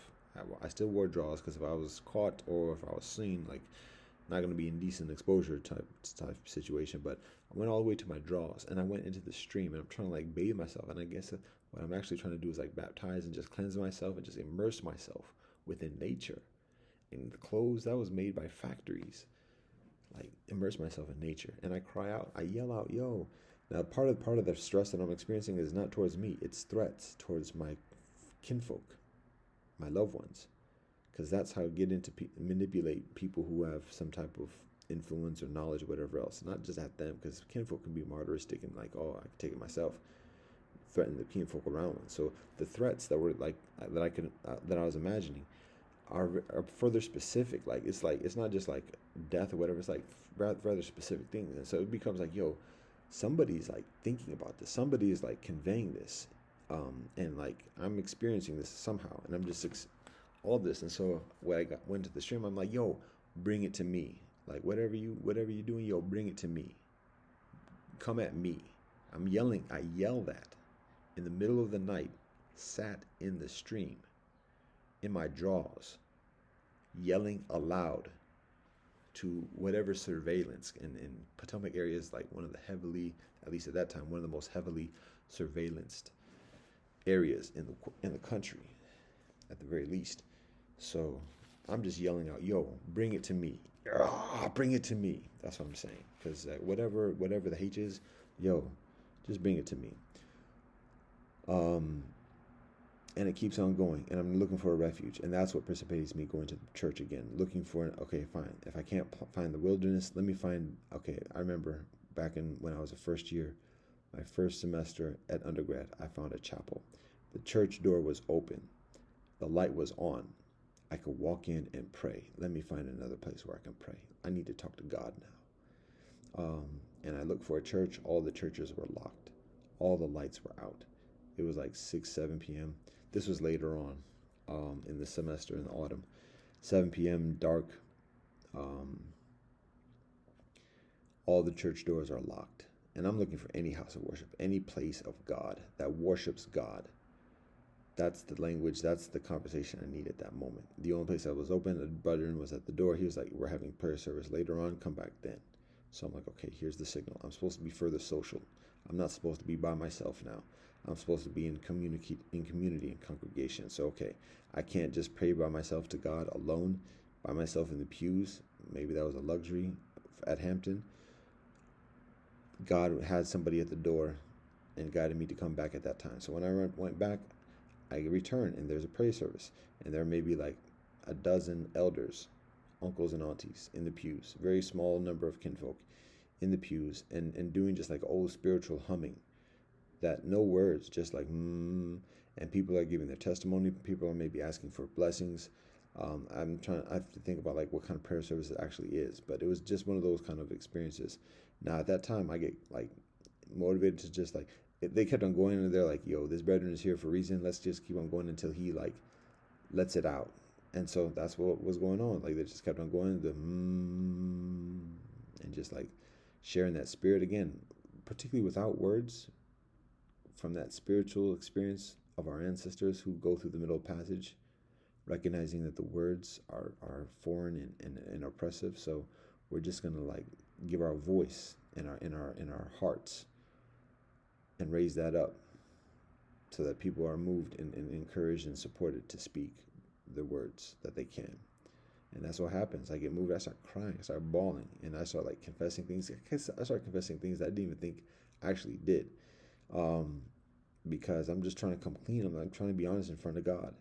I still wore drawers because if I was caught or if I was seen, like not going to be indecent exposure type situation. But I went all the way to my drawers, and I went into the stream, and I'm trying to like bathe myself. And I guess what I'm actually trying to do is like baptize and just cleanse myself and just immerse myself within nature. And the clothes that was made by factories, like immerse myself in nature. And I cry out, I yell out, yo. Now, part of the stress that I'm experiencing is not towards me. It's threats towards my kinfolk, my loved ones, because that's how I get into manipulate people who have some type of influence or knowledge or whatever else. Not just at them, because kinfolk can be martyristic and like, oh, I can take it myself. Threaten the kinfolk around one. So the threats that were like that I was imagining are further specific. Like it's not just like death or whatever. It's like rather specific things. And so it becomes like, yo, somebody's like thinking about this. Somebody is like conveying this, and like I'm experiencing this somehow, and I'm just all this. And so when I went to the stream, I'm like, yo, bring it to me. Like whatever you doing, yo, bring it to me. Come at me. I'm yelling. I yell that in the middle of the night, sat in the stream, in my drawers, yelling aloud to whatever surveillance. In Potomac area is like one of the heavily, at least at that time, one of the most heavily surveillanced areas in the country, at the very least. So I'm just yelling out, "Yo, bring it to me! Bring it to me!" That's what I'm saying. Because whatever the H is, yo, just bring it to me. And it keeps on going, and I'm looking for a refuge, and that's what precipitates me going to church again, looking for okay, fine. If I can't find the wilderness, let me find. Okay, I remember back when I was a first year, my first semester at undergrad, I found a chapel. The church door was open, the light was on. I could walk in and pray. Let me find another place where I can pray. I need to talk to God now. And I looked for a church. All the churches were locked. All the lights were out. It was like 6, 7 p.m. This was later on in the semester in the autumn. 7 p.m., dark. All the church doors are locked. And I'm looking for any house of worship, any place of God that worships God. That's the language, that's the conversation I need at that moment. The only place that was open, the brethren was at the door. He was like, "We're having prayer service later on, come back then." So I'm like, okay, here's the signal. I'm supposed to be further social. I'm not supposed to be by myself now. I'm supposed to be in community and congregation. So, okay, I can't just pray by myself to God alone, by myself in the pews. Maybe that was a luxury at Hampton. God had somebody at the door and guided me to come back at that time. So when I went back, I returned, and there's a prayer service. And there may be like a dozen elders, uncles and aunties in the pews, very small number of kinfolk in the pews, and doing just like old spiritual humming, that no words, just like and people are giving their testimony. People are maybe asking for blessings. I have to think about like what kind of prayer service it actually is, but it was just one of those kind of experiences. Now at that time, I get like motivated to just like, they kept on going, and they're like, "Yo, this brethren is here for a reason. Let's just keep on going until he like lets it out." And so that's what was going on. Like they just kept on going, and just like sharing that spirit again, particularly without words, from that spiritual experience of our ancestors who go through the middle passage, recognizing that the words are foreign and oppressive. So we're just gonna like give our voice in our hearts and raise that up so that people are moved and encouraged and supported to speak the words that they can. And that's what happens. I get moved, I start crying, I start bawling, and I start like confessing things. I start confessing things that I didn't even think I actually did, because I'm just trying to come clean. I'm trying to be honest in front of God.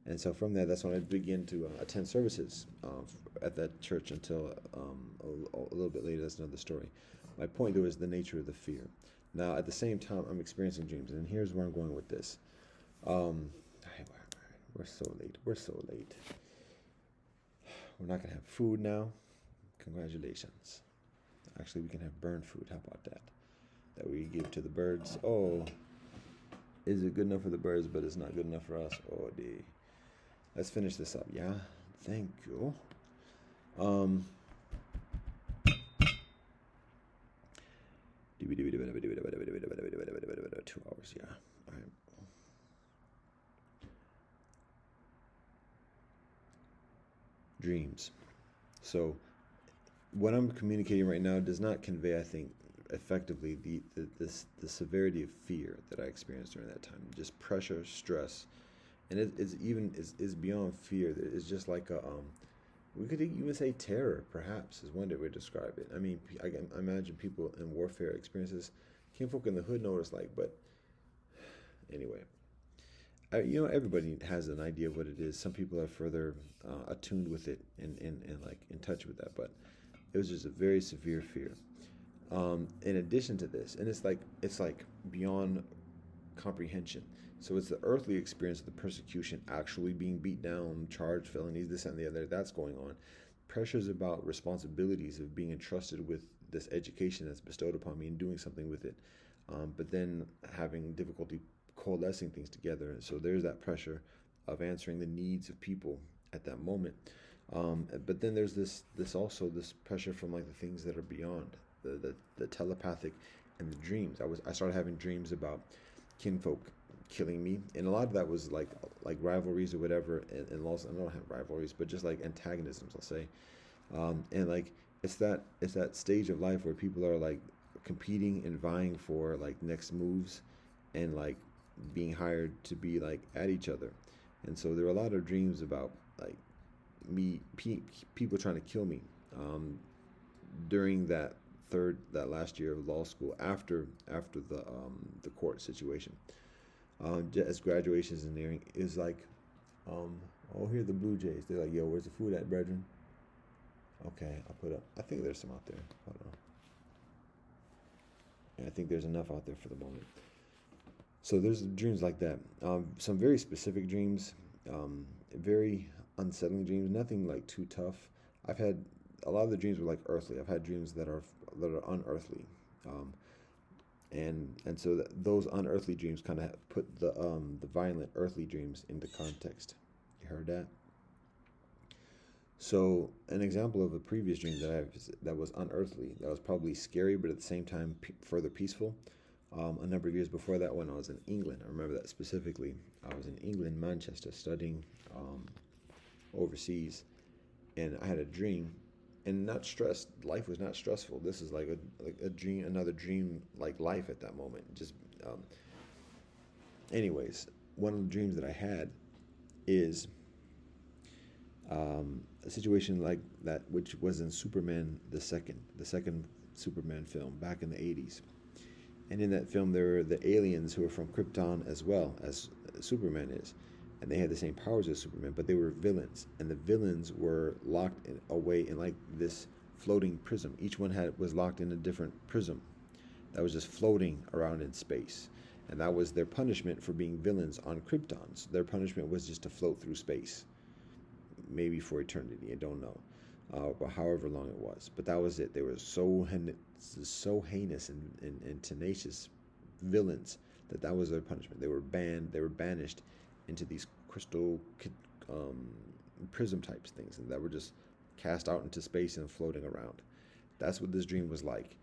And so from there, that's when I begin to attend services at that church until a little bit later. That's another story. My point, though, is the nature of the fear. Now, at the same time, I'm experiencing dreams, and here's where I'm going with this. We're so late. We're so late. We're not going to have food now. Congratulations. Actually, we can have burned food. How about that? That we give to the birds. Oh, is it good enough for the birds, but it's not good enough for us? Oh, dear. Let's finish this up, yeah? Thank you. 2 hours, yeah. All right. Dreams. So what I'm communicating right now does not convey, I think, effectively the severity of fear that I experienced during that time. Just pressure, stress, and it's beyond fear. It's just like a we could even say terror, perhaps, is one way to describe it. I mean, I imagine people in warfare experiences. Kinfolk in the hood know what it's like, but anyway, everybody has an idea of what it is. Some people are further attuned with it and like in touch with that, but it was just a very severe fear. In addition to this, and it's like beyond comprehension. So it's the earthly experience of the persecution, actually being beat down, charged felonies, this and the other, that's going on. Pressures about responsibilities of being entrusted with this education that's bestowed upon me and doing something with it. But then having difficulty coalescing things together. So there's that pressure of answering the needs of people at that moment. But then there's this pressure from like the things that are beyond, the telepathic and the dreams. I started having dreams about kinfolk killing me, and a lot of that was like rivalries or whatever, and lost. I don't have rivalries, but just like antagonisms, I'll say, and like it's that stage of life where people are like competing and vying for like next moves, and like being hired to be like at each other, and so there were a lot of dreams about like people trying to kill me, during that last year of law school after the court situation. As graduation is nearing, is like, oh, here are the Blue Jays. They're like, yo, where's the food at, brethren? Okay, I'll put up. I think there's some out there. Hold on. Yeah, I think there's enough out there for the moment. So there's dreams like that. Some very specific dreams, very unsettling dreams. Nothing like too tough. I've had a lot of the dreams were like earthly. I've had dreams that are unearthly, um, and so those unearthly dreams kind of put the violent earthly dreams into context. You heard that? So an example of a previous dream that was unearthly, that was probably scary, but at the same time further peaceful. A number of years before that, when I was in England, I remember that specifically. I was in England, Manchester, studying overseas, and I had a dream, and not stressed. Life was not stressful. This is like a dream, another dream like life at that moment. Just, anyways, one of the dreams that I had is a situation like that, which was in Superman the second Superman film back in the 80s. And in that film, there were the aliens who were from Krypton as well as Superman is. And they had the same powers as Superman, but they were villains. And the villains were locked away in like this floating prism. Each one was locked in a different prism that was just floating around in space. And that was their punishment for being villains on Krypton. So their punishment was just to float through space, maybe for eternity. I don't know, but however long it was. But that was it. They were so heinous and tenacious villains that was their punishment. They were banned. They were banished into these crystal prism types things, and that were just cast out into space and floating around. That's what this dream was like.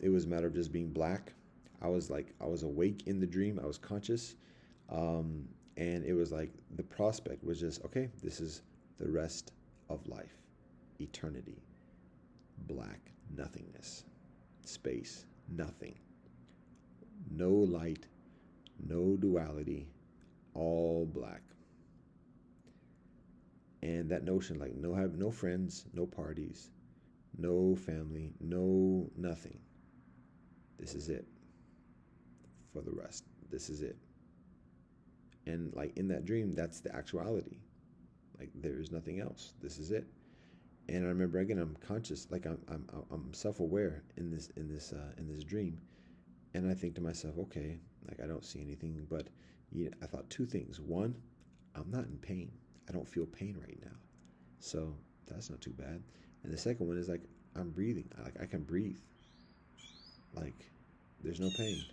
It was a matter of just being black. I was awake in the dream. I was conscious, and it was like the prospect was just, okay, this is the rest of life, eternity, black, nothingness, space, nothing, no light, no duality, all black. And that notion, like, have no friends, no parties, no family, no nothing. This is it for the rest. This is it. And like in that dream, that's the actuality. Like there is nothing else. This is it. And I remember again, I'm conscious, like I'm self-aware in this dream, and I think to myself, okay, like I don't see anything, but I thought two things. One, I'm not in pain. I don't feel pain right now, so that's not too bad. And the second one is like I'm breathing. I can breathe. Like there's no pain.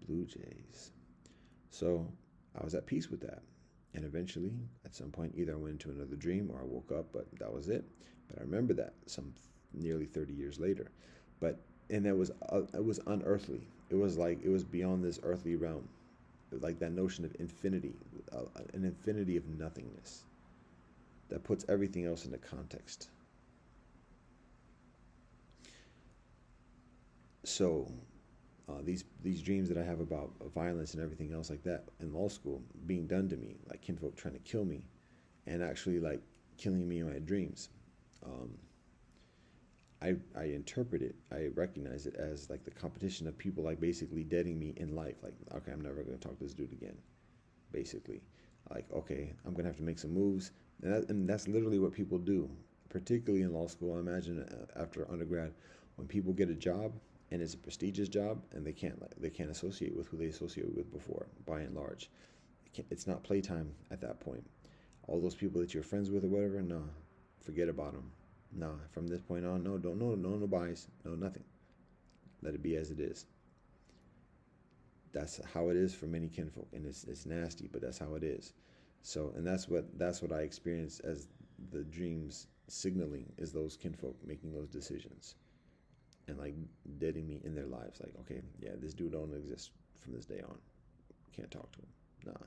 Blue Jays. So I was at peace with that. And eventually, at some point, either I went into another dream or I woke up, but that was it. But I remember that nearly 30 years later. And it was unearthly. It was like it was beyond this earthly realm, like that notion of infinity, an infinity of nothingness that puts everything else into context. So these dreams that I have about violence and everything else like that in law school being done to me, like kinfolk trying to kill me, and actually like killing me in my dreams. I interpret it, I recognize it as like the competition of people like basically deading me in life. Like, okay, I'm never going to talk to this dude again. Basically, like, okay, I'm going to have to make some moves, and that's literally what people do, particularly in law school. I imagine after undergrad, when people get a job and it's a prestigious job, and they can't associate with who they associated with before. By and large, it's not playtime at that point. All those people that you're friends with or whatever, no, forget about them. No, from this point on, no, don't, no buys, no nothing. Let it be as it is. That's how it is for many kinfolk, and it's nasty, but that's how it is. So, and that's what I experience as the dreams signaling, is those kinfolk making those decisions and like deading me in their lives. Like, okay, yeah, this dude don't exist from this day on. Can't talk to him. Nah,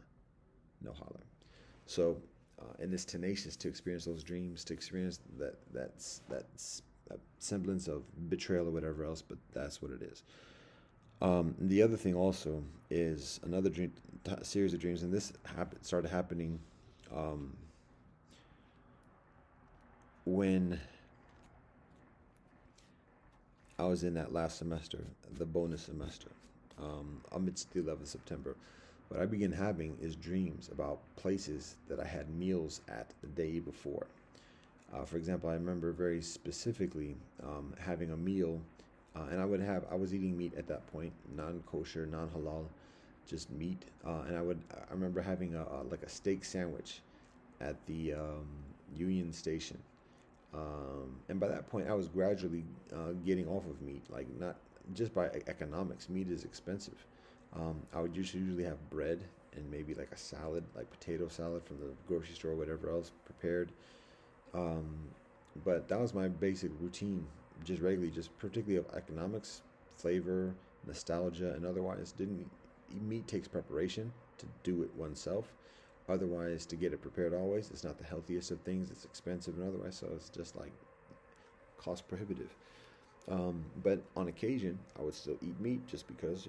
no holler. So, and it's tenacious to experience those dreams, to experience that semblance of betrayal or whatever else. But that's what it is. The other thing also is another series of dreams, and this started happening when I was in that last semester, the bonus semester, amidst the 11th September. What I began having is dreams about places that I had meals at the day before. For example, I remember very specifically having a meal, and I was eating meat at that point, non-kosher, non-halal, just meat. And I remember having like a steak sandwich at the Union Station. And by that point, I was gradually getting off of meat, like not just by economics. Meat is expensive. I would usually have bread and maybe like a salad, like potato salad from the grocery store, or whatever else prepared. But that was my basic routine, just regularly, just particularly of economics, flavor, nostalgia, and otherwise. Meat takes preparation to do it oneself. Otherwise, to get it prepared always, it's not the healthiest of things. It's expensive and otherwise, so it's just like cost prohibitive. But on occasion, I would still eat meat just because,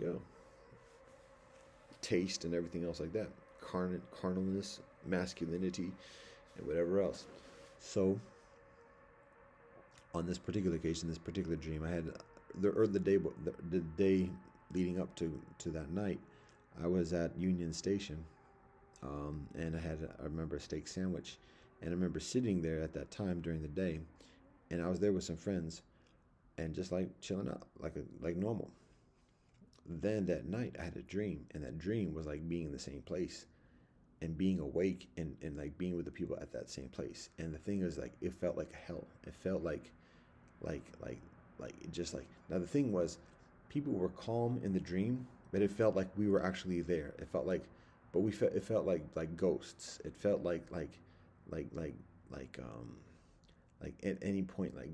taste and everything else like that. Carnalness, masculinity, and whatever else. So, on this particular occasion, this particular dream, I had the day leading up to that night, I was at Union Station, and I remember a steak sandwich, and I remember sitting there at that time during the day, and I was there with some friends, and just like chilling out like normal. Then that night I had a dream, and that dream was like being in the same place and being awake and like being with the people at that same place. And the thing is, like, it felt like hell. It felt like just like, now the thing was, people were calm in the dream, but it felt like we were actually there. It felt like, but it felt like ghosts. It felt like at any point, like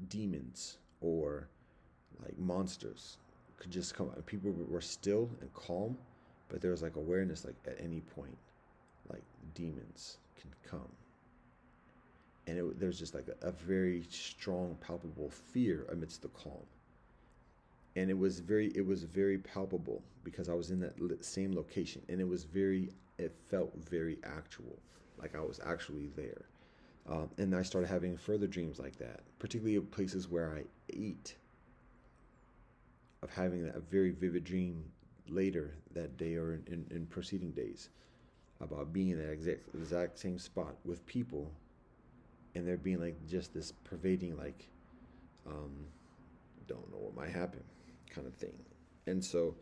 demons or like monsters could just come out. People were still and calm, but there was like awareness, like at any point, like demons can come. And there's just like a very strong, palpable fear amidst the calm. And it was very palpable because I was in that same location, and it felt very actual, like I was actually there. And I started having further dreams like that, particularly of places where I ate, of having a very vivid dream later that day or in preceding days about being in that exact same spot with people, and there being like just this pervading, like, don't know what might happen kind of thing. And so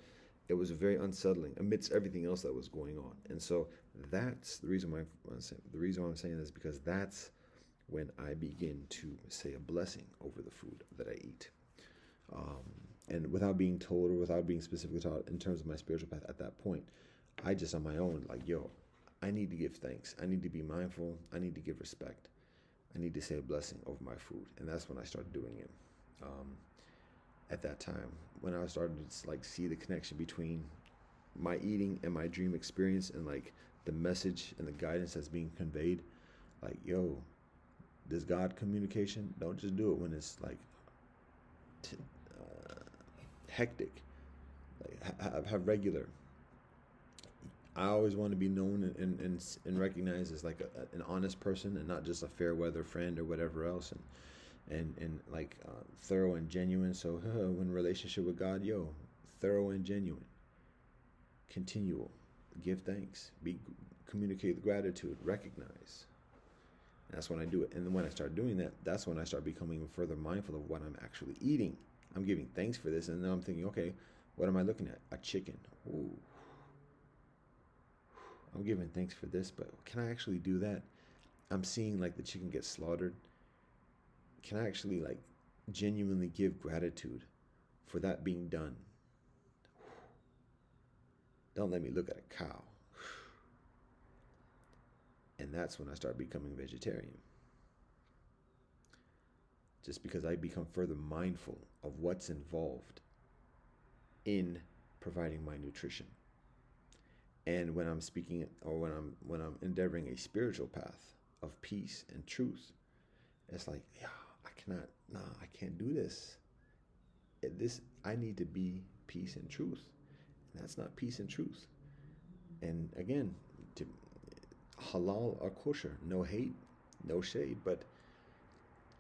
it was very unsettling amidst everything else that was going on. And so that's the reason why I'm saying this, because that's when I begin to say a blessing over the food that I eat. And without being told or without being specifically taught in terms of my spiritual path at that point, I just on my own, like, I need to give thanks. I need to be mindful. I need to give respect. I need to say a blessing over my food. And that's when I started doing it. At that time, when I started to like see the connection between my eating and my dream experience, and like the message and the guidance that's being conveyed, like, this God communication, don't just do it when it's like hectic. Like, have regular. I always want to be known and recognized as like an honest person, and not just a fair weather friend or whatever else, and like thorough and genuine. So when relationship with God, thorough and genuine, continual, give thanks, communicate the gratitude, recognize. That's when I do it. And then when I start doing that, that's when I start becoming further mindful of what I'm actually eating. I'm giving thanks for this, and then I'm thinking, okay, what am I looking at? A chicken. Ooh. I'm giving thanks for this, but can I actually do that? I'm seeing like the chicken get slaughtered. Can I actually like genuinely give gratitude for that being done? Don't let me look at a cow. And that's when I start becoming vegetarian. Just because I become further mindful of what's involved in providing my nutrition. And when I'm speaking, or when I'm endeavoring a spiritual path of peace and truth, it's like, yeah, I can't do this. I need to be peace and truth. And that's not peace and truth. And again, to halal or kosher, no hate, no shade, but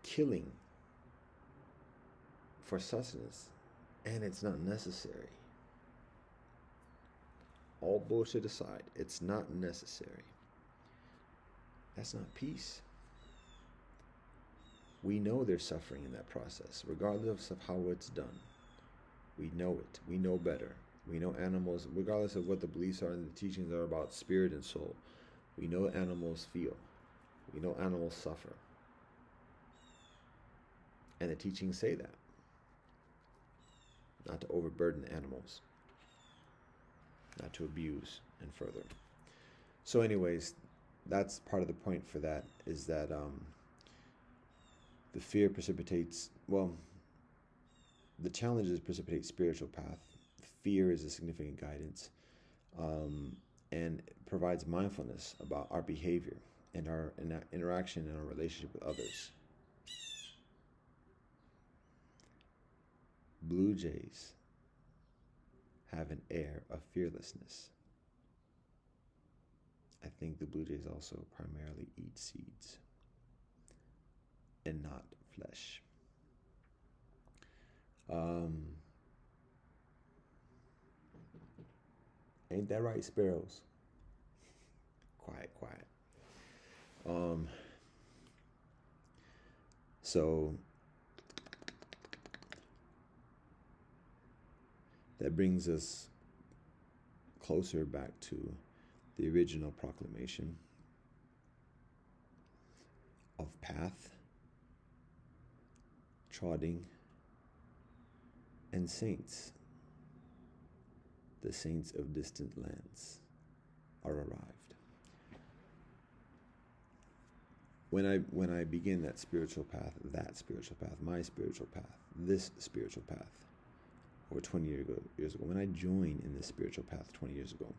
killing for sustenance, and it's not necessary. All bullshit aside, it's not necessary. That's not peace. We know there's suffering in that process, regardless of how it's done. We know it. We know better. We know animals, regardless of what the beliefs are and the teachings are about spirit and soul. We know animals feel. We know animals suffer. And the teachings say that. Not to overburden animals. Not to abuse and further. So anyways, that's part of the point for that, is that the fear precipitates, well, the challenges precipitate spiritual path. Fear is a significant guidance, and provides mindfulness about our behavior and our interaction and our relationship with others. Blue jays have an air of fearlessness. I think the blue jays also primarily eat seeds and not flesh. Ain't that right, sparrows? Quiet. So that brings us closer back to the original proclamation of path, trotting, and saints. The saints of distant lands are arrived. When I begin that spiritual path, my spiritual path, this spiritual path, over 20 years ago, when I joined in this spiritual path 20 years ago,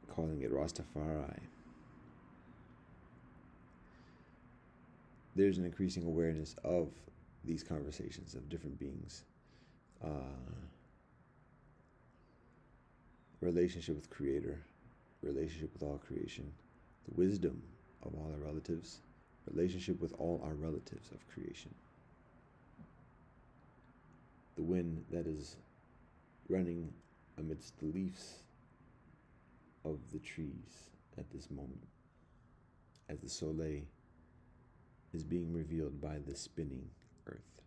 calling it Rastafari, there's an increasing awareness of these conversations of different beings, relationship with Creator, relationship with all creation, the wisdom of all our relatives, relationship with all our relatives of creation, the wind that is running amidst the leaves of the trees at this moment, as the soleil is being revealed by the spinning earth,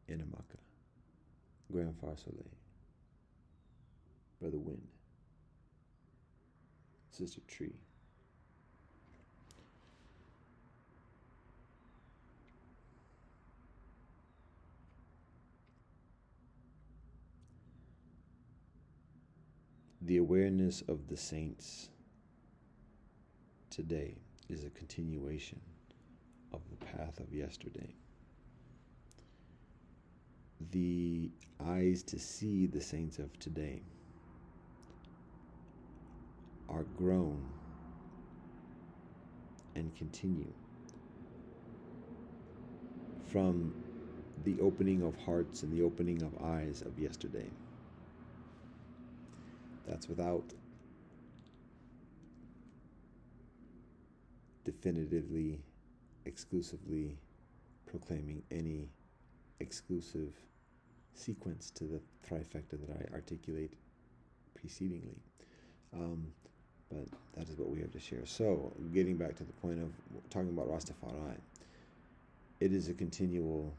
Inamaka, Grand Far Soleil, Brother Wind, Sister Tree. The awareness of the saints today is a continuation of the path of yesterday. The eyes to see the saints of today are grown and continue from the opening of hearts and the opening of eyes of yesterday. That's without definitively, exclusively proclaiming any exclusive sequence to the trifecta that I articulate precedingly. But that is what we have to share. So, getting back to the point of talking about Rastafari, it is a continual,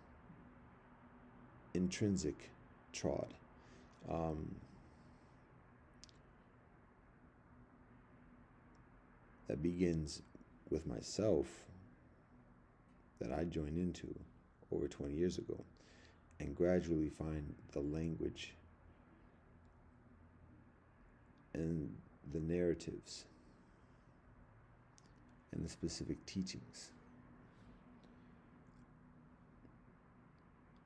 intrinsic trod. That begins with myself, that I joined into over 20 years ago, and gradually find the language and the narratives and the specific teachings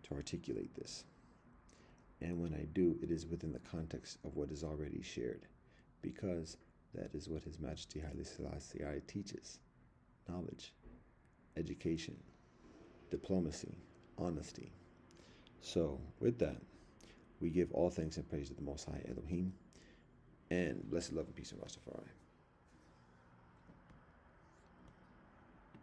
to articulate this. And when I do, it is within the context of what is already shared, because that is what His Majesty Haile Selassie I teaches: knowledge, education, diplomacy, honesty. So, with that, we give all thanks and praise to the Most High Elohim, and blessed love and peace of Rastafari.